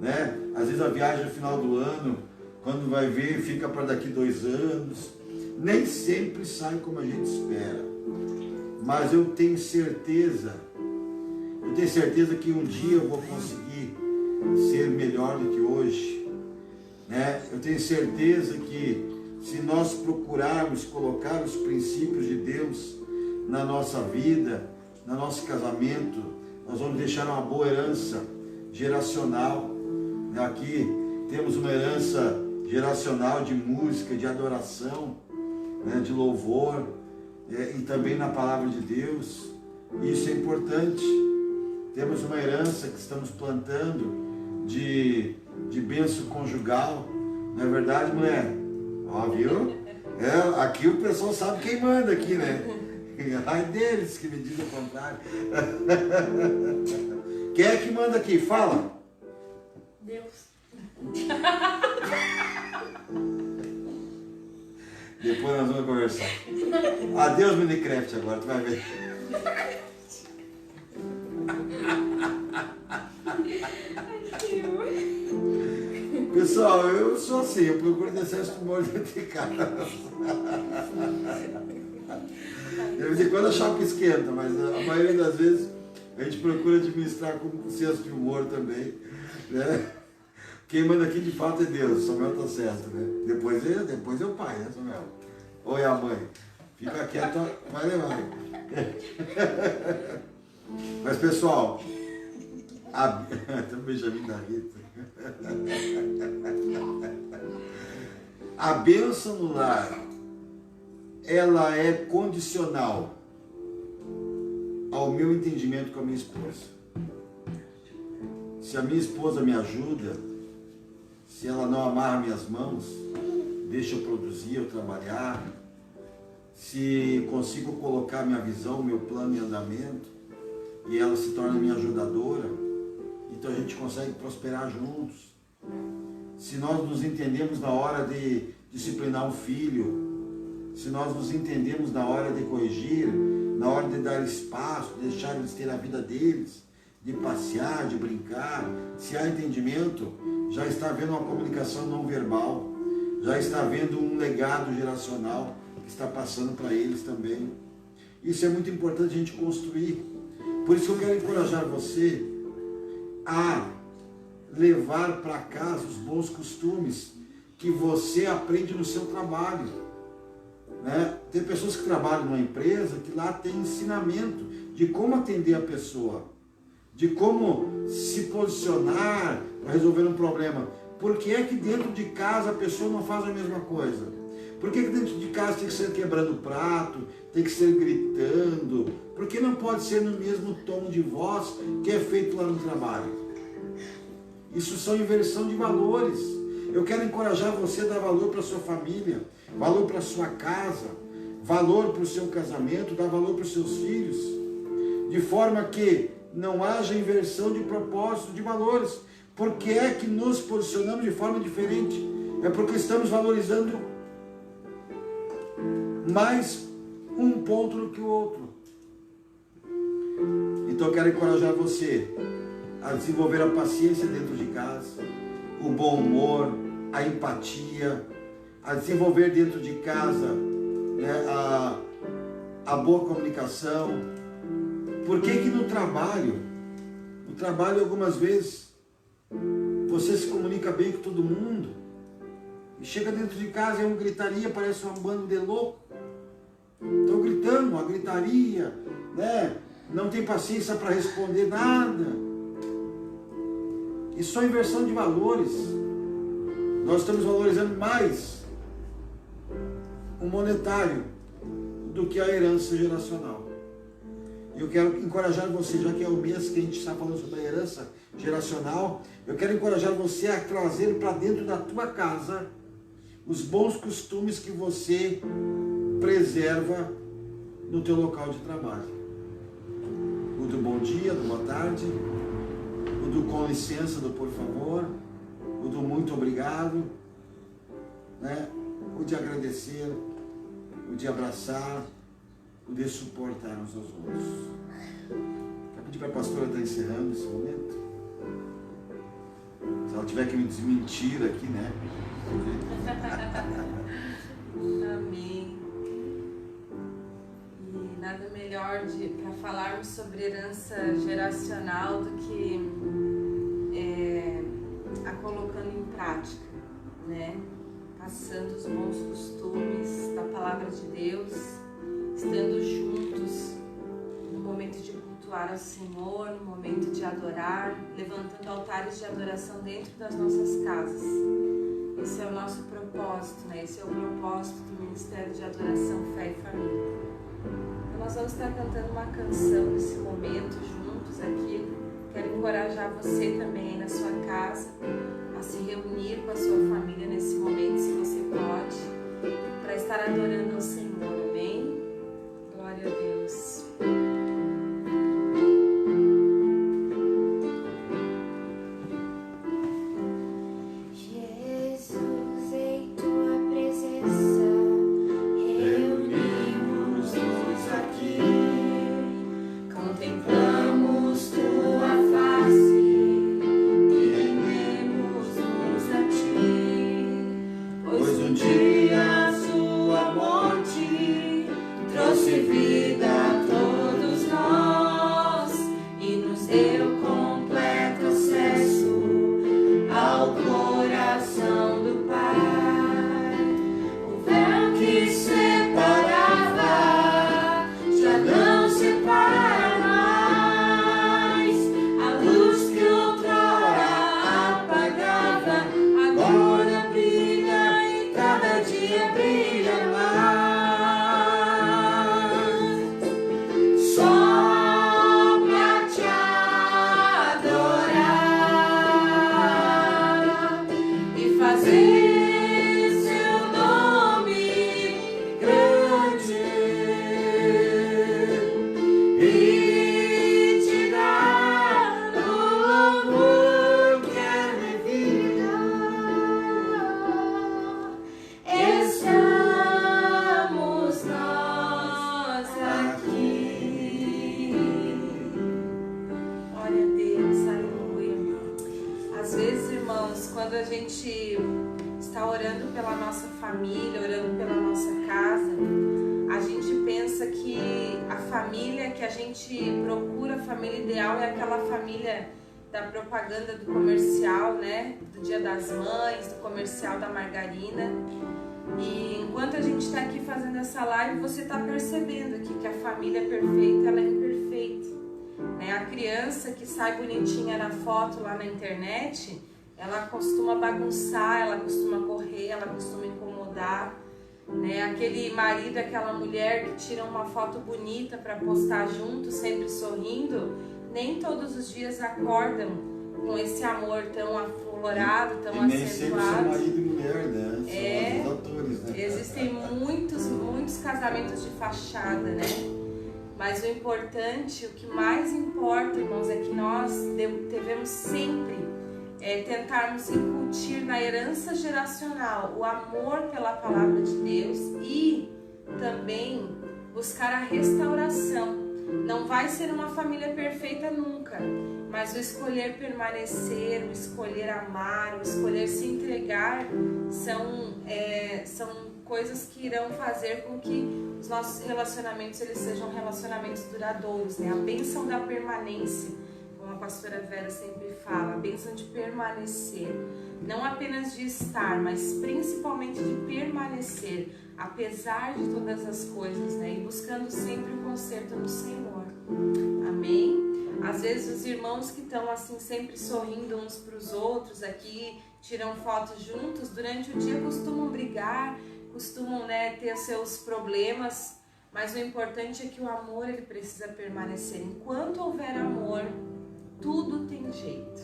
Speaker 2: né? Às vezes a viagem no final do ano, quando vai ver, fica para daqui 2 anos. Nem sempre sai como a gente espera. Mas eu tenho certeza que um dia eu vou conseguir ser melhor do que hoje, né? Eu tenho certeza que se nós procurarmos colocar os princípios de Deus na nossa vida, no nosso casamento, nós vamos deixar uma boa herança geracional. Aqui temos uma herança geracional de música, de adoração, né, de louvor, e também na palavra de Deus. Isso é importante. Temos uma herança que estamos plantando de bênção conjugal. Não é verdade, mulher? Ó, viu? Aqui o pessoal sabe quem manda aqui, né? Ai deles que me dizem o contrário. Quem é que manda aqui? Fala.
Speaker 3: Deus.
Speaker 2: Depois nós vamos conversar. Adeus, Minecraft, agora, tu vai ver. Pessoal, eu sou assim, eu procuro deixar esse tumor dentro de casa. De vez em quando a chapa esquenta, mas a maioria das vezes a gente procura administrar com senso de humor também, né? Quem manda aqui de fato é Deus, Samuel tá certo, né? Depois é o pai, né, Samuel? Ou é a mãe? Fica quieto, vai levar. Mas pessoal, tem um Benjamin da Rita. A bênção no lar, ela é condicional ao meu entendimento com a minha esposa. Se a minha esposa me ajuda, se ela não amarra minhas mãos, deixa eu produzir, eu trabalhar, se consigo colocar minha visão, meu plano em andamento, e ela se torna minha ajudadora, então a gente consegue prosperar juntos. Se nós nos entendemos na hora de disciplinar um filho, se nós nos entendemos na hora de corrigir, na hora de dar espaço, de deixar eles ter a vida deles, de passear, de brincar, se há entendimento, já está havendo uma comunicação não verbal, já está havendo um legado geracional que está passando para eles também. Isso é muito importante a gente construir. Por isso eu quero encorajar você a levar para casa os bons costumes que você aprende no seu trabalho, né? Tem pessoas que trabalham numa empresa que lá tem ensinamento de como atender a pessoa, de como se posicionar para resolver um problema. Por que é que dentro de casa a pessoa não faz a mesma coisa? Por que dentro de casa tem que ser quebrando o prato, tem que ser gritando? Por que não pode ser no mesmo tom de voz que é feito lá no trabalho? Isso são inversão de valores. Eu quero encorajar você a dar valor para a sua família, valor para a sua casa, valor para o seu casamento, dar valor para os seus filhos, de forma que não haja inversão de propósito, de valores. Por que é que nos posicionamos de forma diferente? É porque estamos valorizando mais um ponto do que o outro. Então eu quero encorajar você a desenvolver a paciência dentro de casa, o bom humor, a empatia, a desenvolver dentro de casa, né, a boa comunicação. Por que que no trabalho algumas vezes você se comunica bem com todo mundo e chega dentro de casa e é uma gritaria, parece um bando de louco. Estão gritando, uma gritaria, né? Não tem paciência para responder nada. Isso é inversão de valores. Nós estamos valorizando mais o monetário do que a herança geracional. Eu quero encorajar você, já que é o mês que a gente está falando sobre a herança geracional, eu quero encorajar você a trazer para dentro da tua casa os bons costumes que você preserva no teu local de trabalho. O do bom dia, do boa tarde, o do com licença, do por favor, o do muito obrigado, né? O de agradecer, o de abraçar, o de suportar uns aos outros. Quero pedir para a pastora estar encerrando esse momento. Se ela tiver que me desmentir aqui, né?
Speaker 3: Amém. E nada melhor para falarmos sobre herança geracional do que a colocando em prática, né? Passando os bons costumes da palavra de Deus, estando juntos no momento de cultuar ao Senhor, no momento de adorar, levantando altares de adoração dentro das nossas casas. Esse é o nosso propósito, né? Esse é o propósito do Ministério de Adoração, Fé e Família. Então nós vamos estar cantando uma canção nesse momento juntos aqui. Quero encorajar você também aí na sua casa a se reunir com a sua família nesse momento, se você pode, para estar adorando ao Senhor. Amém? Glória a Deus.
Speaker 1: Contemplamos tua face, rendemos-nos a ti.
Speaker 3: Às vezes, irmãos, quando a gente está orando pela nossa família, orando pela nossa casa, a gente pensa que a família que a gente procura, a família ideal, é aquela família da propaganda do comercial, né? Do Dia das Mães, do comercial da margarina. E enquanto a gente está aqui fazendo essa live, você está percebendo aqui que a família perfeita, ela é imperfeita, né? A criança que sai bonitinha na foto lá na internet, ela costuma bagunçar, ela costuma correr, ela costuma incomodar, né? Aquele marido, aquela mulher que tira uma foto bonita para postar junto, sempre sorrindo, nem todos os dias acordam com esse amor tão aflorado, tão acentuado.
Speaker 2: Nem sempre são marido e mulher, né? São os atores, né?
Speaker 3: Existem muitos casamentos de fachada, né? Mas o importante, o que mais importa, irmãos, é que nós devemos sempre tentarmos incutir na herança geracional o amor pela palavra de Deus e também buscar a restauração. Não vai ser uma família perfeita nunca, mas o escolher permanecer, o escolher amar, o escolher se entregar são coisas que irão fazer com que os nossos relacionamentos eles sejam relacionamentos duradouros, né? A bênção da permanência, como a pastora Vera sempre fala, a bênção de permanecer, não apenas de estar, mas principalmente de permanecer, apesar de todas as coisas, né? E buscando sempre o conserto no Senhor. Amém? Às vezes os irmãos que estão assim sempre sorrindo uns para os outros aqui, tiram fotos juntos, durante o dia costumam brigar, costumam, né, ter seus problemas, mas o importante é que o amor ele precisa permanecer. Enquanto houver amor, tudo tem jeito.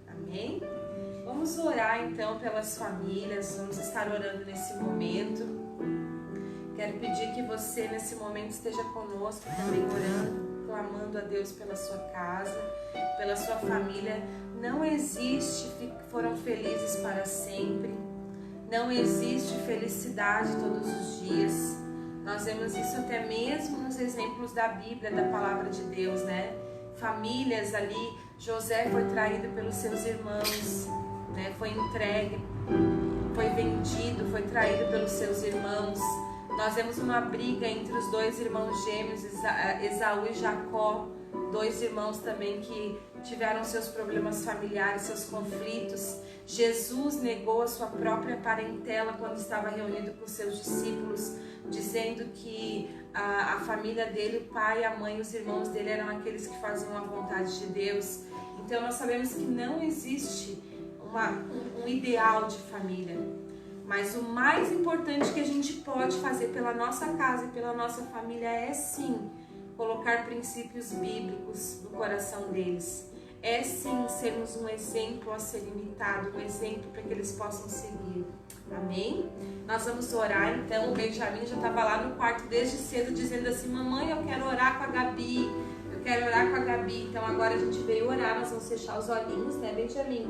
Speaker 3: Amém? Vamos orar então pelas famílias, vamos estar orando nesse momento. Quero pedir que você nesse momento esteja conosco também orando, clamando a Deus pela sua casa, pela sua família. Não existe foram felizes para sempre. Não existe felicidade todos os dias. Nós vemos isso até mesmo nos exemplos da Bíblia, da palavra de Deus, né? Famílias ali, José foi traído pelos seus irmãos, né? Foi entregue, foi vendido, foi traído pelos seus irmãos. Nós vemos uma briga entre os dois irmãos gêmeos, Esaú e Jacó, dois irmãos também que tiveram seus problemas familiares, seus conflitos. Jesus negou a sua própria parentela quando estava reunido com seus discípulos, dizendo que a família dele, o pai, a mãe e os irmãos dele eram aqueles que faziam a vontade de Deus. Então nós sabemos que não existe um ideal de família, mas o mais importante que a gente pode fazer pela nossa casa e pela nossa família é sim colocar princípios bíblicos no coração deles. É sim sermos um exemplo a ser imitado, um exemplo para que eles possam seguir. Amém? Nós vamos orar então. O Benjamin já estava lá no quarto desde cedo dizendo assim: mamãe, eu quero orar com a Gabi, eu quero orar com a Gabi. Então agora a gente veio orar, nós vamos fechar os olhinhos, né, Benjamin?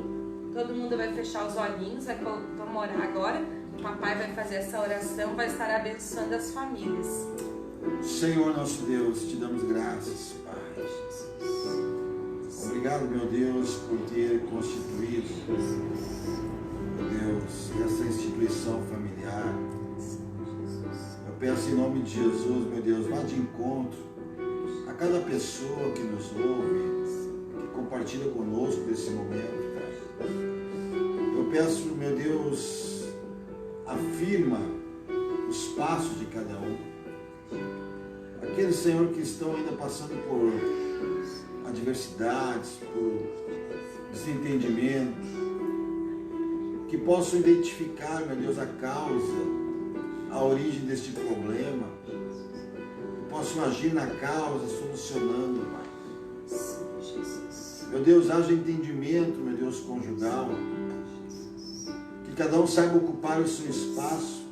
Speaker 3: Todo mundo vai fechar os olhinhos, vamos orar agora. O papai vai fazer essa oração, vai estar abençoando as famílias.
Speaker 2: Senhor nosso Deus, te damos graças, Pai Jesus. Obrigado, meu Deus, por ter constituído, meu Deus, essa instituição familiar. Eu peço em nome de Jesus, meu Deus, vá de encontro a cada pessoa que nos ouve, que compartilha conosco nesse momento, Pai. Eu peço, meu Deus, afirma os passos de cada um. Aqueles, Senhor, que estão ainda passando por adversidades, por desentendimentos, que possam identificar, meu Deus, a causa, a origem deste problema, que possam agir na causa, solucionando, Pai. Meu Deus, haja entendimento, meu Deus, conjugal, que cada um saiba ocupar o seu espaço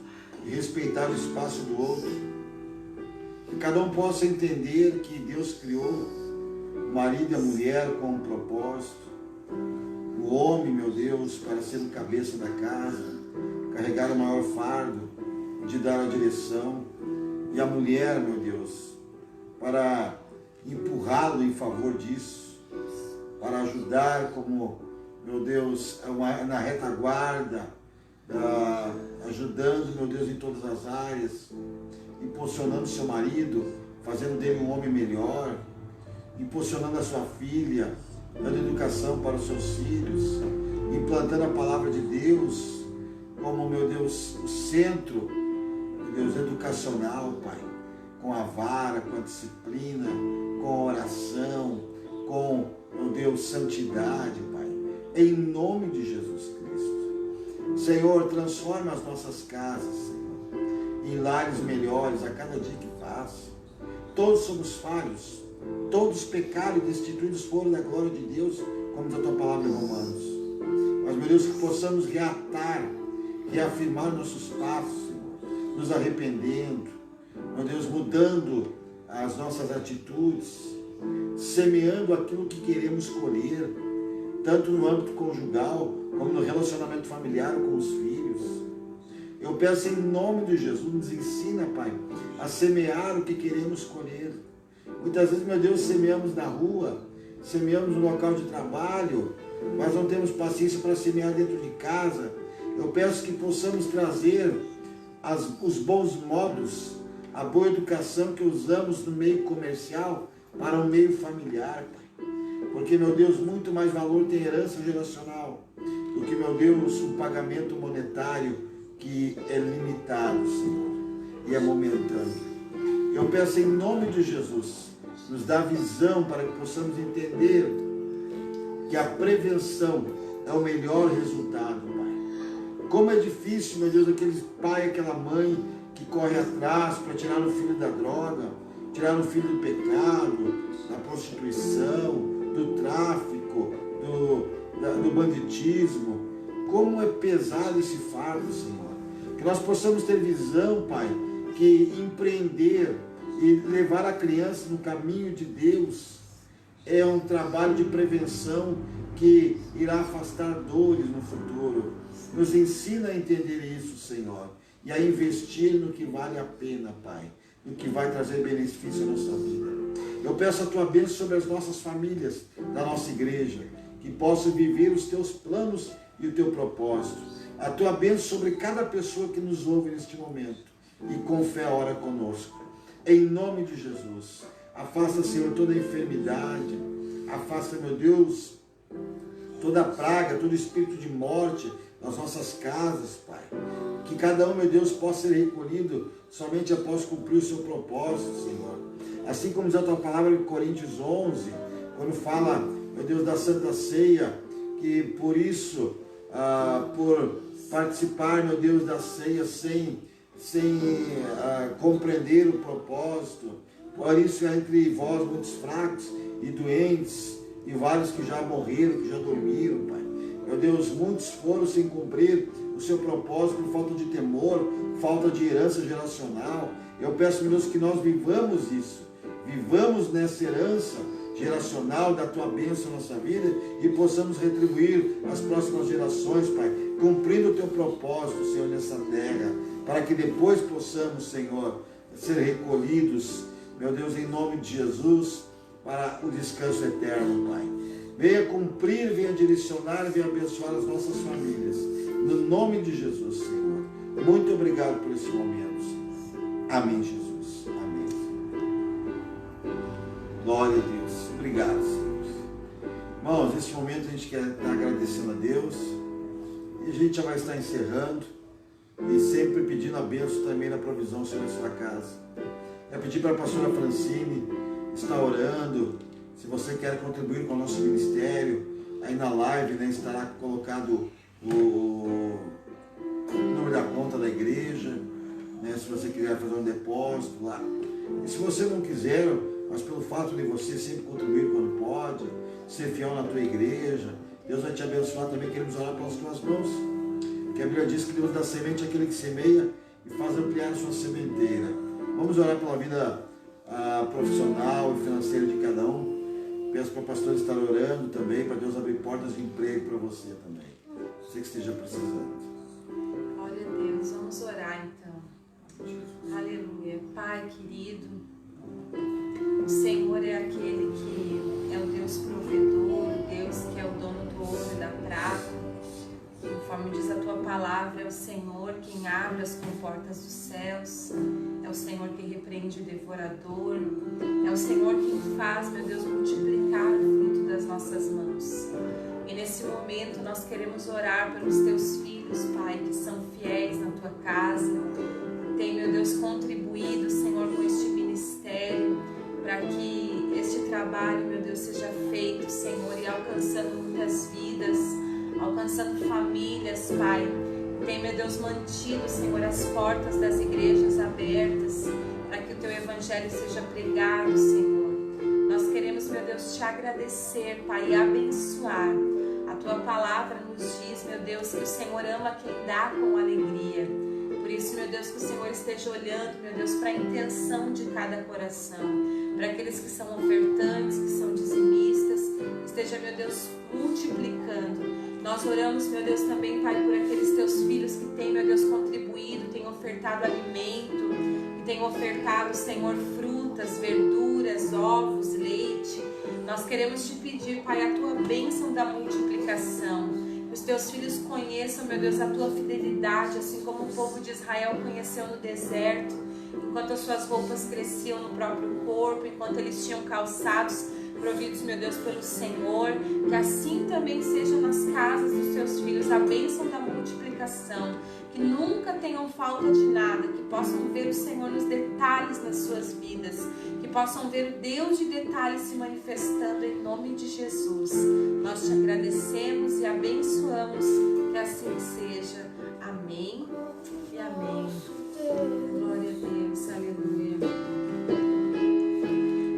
Speaker 2: e respeitar o espaço do outro, que cada um possa entender que Deus criou o marido e a mulher com um propósito, o homem, meu Deus, para ser o cabeça da casa, carregar o maior fardo de dar a direção, e a mulher, meu Deus, para empurrá-lo em favor disso, para ajudar como meu Deus, na retaguarda, ajudando, meu Deus, em todas as áreas, impulsionando seu marido, fazendo dele um homem melhor, impulsionando a sua filha, dando educação para os seus filhos, implantando a palavra de Deus como, meu Deus, o centro, meu Deus, educacional, Pai, com a vara, com a disciplina, com a oração, com, meu Deus, santidade, Pai, em nome de Jesus Cristo. Senhor, transforma as nossas casas, Senhor, em lares melhores a cada dia que passa. Todos somos falhos, todos pecaram e destituídos foram da glória de Deus, como diz a tua palavra em Romanos. Mas, meu Deus, que possamos reafirmar nossos passos, Senhor, nos arrependendo, meu Deus, mudando as nossas atitudes, semeando aquilo que queremos colher, tanto no âmbito conjugal, como no relacionamento familiar com os filhos. Eu peço em nome de Jesus, nos ensina, Pai, a semear o que queremos colher. Muitas vezes, meu Deus, semeamos na rua, semeamos no local de trabalho, mas não temos paciência para semear dentro de casa. Eu peço que possamos trazer os bons modos, a boa educação que usamos no meio comercial para o meio familiar, Pai. Porque, meu Deus, muito mais valor tem herança geracional do que, meu Deus, um pagamento monetário que é limitado, Senhor, e é momentâneo. Eu peço em nome de Jesus, nos dá visão para que possamos entender que a prevenção é o melhor resultado, Pai. Como é difícil, meu Deus, aquele pai, aquela mãe que corre atrás para tirar o filho da droga, tirar o filho do pecado, da prostituição, do tráfico, do banditismo. Como é pesado esse fardo, Senhor. Que nós possamos ter visão, Pai, que empreender e levar a criança no caminho de Deus é um trabalho de prevenção que irá afastar dores no futuro. Nos ensina a entender isso, Senhor, e a investir no que vale a pena, Pai, no que vai trazer benefício à nossa vida. Eu peço a Tua bênção sobre as nossas famílias, da nossa igreja, que possam viver os Teus planos e o Teu propósito. A Tua bênção sobre cada pessoa que nos ouve neste momento e com fé ora conosco. Em nome de Jesus, afasta, Senhor, toda enfermidade, afasta, meu Deus, toda praga, todo espírito de morte nas nossas casas, Pai. Que cada um, meu Deus, possa ser recolhido somente após cumprir o seu propósito, Senhor. Assim como diz a Tua palavra em Coríntios 11, quando fala, meu Deus, da Santa Ceia, que por isso, por participar, meu Deus, da ceia sem compreender o propósito, por isso há entre vós muitos fracos e doentes, e vários que já morreram, que já dormiram, Pai. Meu Deus, muitos foram sem cumprir o seu propósito por falta de temor, falta de herança geracional. Eu peço, meu Deus, que nós vivamos isso, vivamos nessa herança geracional da Tua bênção na nossa vida e possamos retribuir as próximas gerações, Pai, cumprindo o Teu propósito, Senhor, nessa terra, para que depois possamos, Senhor, ser recolhidos, meu Deus, em nome de Jesus, para o descanso eterno, Pai. Venha cumprir, venha direcionar, venha abençoar as nossas famílias, no nome de Jesus, Senhor. Muito obrigado por esse momento, Senhor. Amém, Jesus. Amém. Glória a Deus. Obrigado, Senhor. Irmãos, nesse momento a gente quer estar agradecendo a Deus e a gente já vai estar encerrando e sempre pedindo a bênção também na provisão sobre a sua casa. Quero pedir para a pastora Francine estar orando. Se você quer contribuir com o nosso ministério, aí na live, né, estará colocado o número da conta da igreja, né, se você quiser fazer um depósito lá. E se você não quiser, mas pelo fato de você sempre contribuir quando pode, ser fiel na tua igreja, Deus vai te abençoar também. Queremos orar pelas tuas mãos, que a Bíblia diz que Deus dá semente àquele que semeia e faz ampliar a sua sementeira. Vamos orar pela vida profissional e financeira de cada um. Peço para o pastor estar orando também, para Deus abrir portas de emprego para você também. Você que esteja precisando.
Speaker 3: Glória a Deus, vamos orar então. Aleluia. Pai querido, o Senhor é aquele que é o Deus provedor, o Deus que é o dono do ouro e da prata. Conforme diz a tua palavra, é o Senhor quem abre as comportas dos céus, é o Senhor quem repreende o devorador, é o Senhor quem faz, meu Deus, multiplicar o fruto das nossas mãos. E nesse momento nós queremos orar pelos teus filhos, Pai, que são fiéis na tua casa, que têm, meu Deus, contribuído, Senhor, com este ministério, para que este trabalho, meu Deus, seja feito, Senhor, e alcançando muitas vidas, alcançando famílias, Pai. Tem, meu Deus, mantido, Senhor, as portas das igrejas abertas para que o Teu Evangelho seja pregado, Senhor. Nós queremos, meu Deus, Te agradecer, Pai, e abençoar. A Tua palavra nos diz, meu Deus, que o Senhor ama quem dá com alegria. Por isso, meu Deus, que o Senhor esteja olhando, meu Deus, para a intenção de cada coração, para aqueles que são ofertantes, que são dizimistas, esteja, meu Deus, multiplicando. Nós oramos, meu Deus, também, Pai, por aqueles teus filhos que têm, meu Deus, contribuído, têm ofertado alimento, que têm ofertado, Senhor, frutas, verduras, ovos, leite. Nós queremos te pedir, Pai, a tua bênção da multiplicação. Que os teus filhos conheçam, meu Deus, a tua fidelidade, assim como o povo de Israel conheceu no deserto, enquanto as suas roupas cresciam no próprio corpo, enquanto eles tinham calçados providos, meu Deus, pelo Senhor. Que assim também seja nas casas dos teus filhos a bênção da multiplicação, que nunca tenham falta de nada, que possam ver o Senhor nos detalhes das suas vidas, que possam ver o Deus de detalhes se manifestando em nome de Jesus. Nós te agradecemos e abençoamos, que assim seja. Amém e amém. Glória a Deus, aleluia.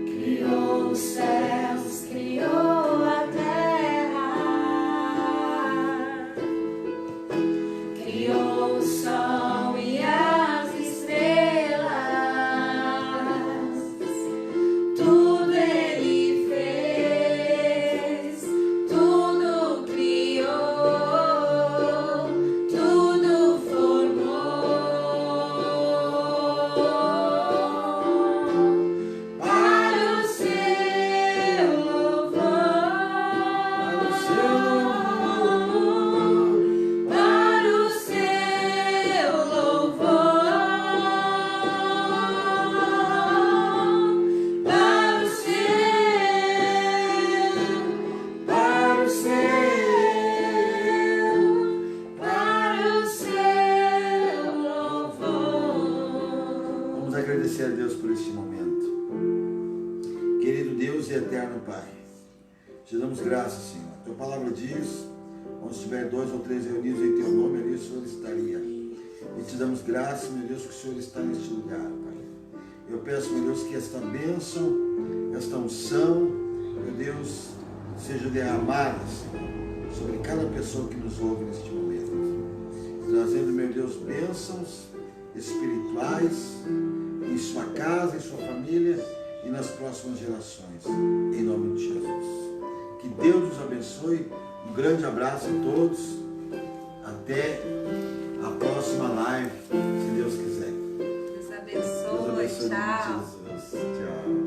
Speaker 1: Criou os céus, criou a terra, criou o sol e as estrelas, tudo Ele fez, tudo criou, tudo formou.
Speaker 2: Agradecer a Deus por este momento. Querido Deus e eterno Pai, te damos graças, Senhor. Tua palavra diz: onde estiver 2 ou 3 reunidos em Teu nome, ali o Senhor estaria. E te damos graças, meu Deus, que o Senhor está neste lugar, Pai. Eu peço, meu Deus, que esta bênção, esta unção, meu Deus, seja derramada, Senhor, sobre cada pessoa que nos ouve neste momento, trazendo, meu Deus, bênçãos espirituais em sua casa, em sua família e nas próximas gerações, em nome de Jesus. Que Deus nos abençoe. Um grande abraço a todos. Até a próxima live, se Deus quiser.
Speaker 3: Deus abençoe.
Speaker 2: Deus abençoe.
Speaker 3: Tchau.
Speaker 2: Jesus. Tchau.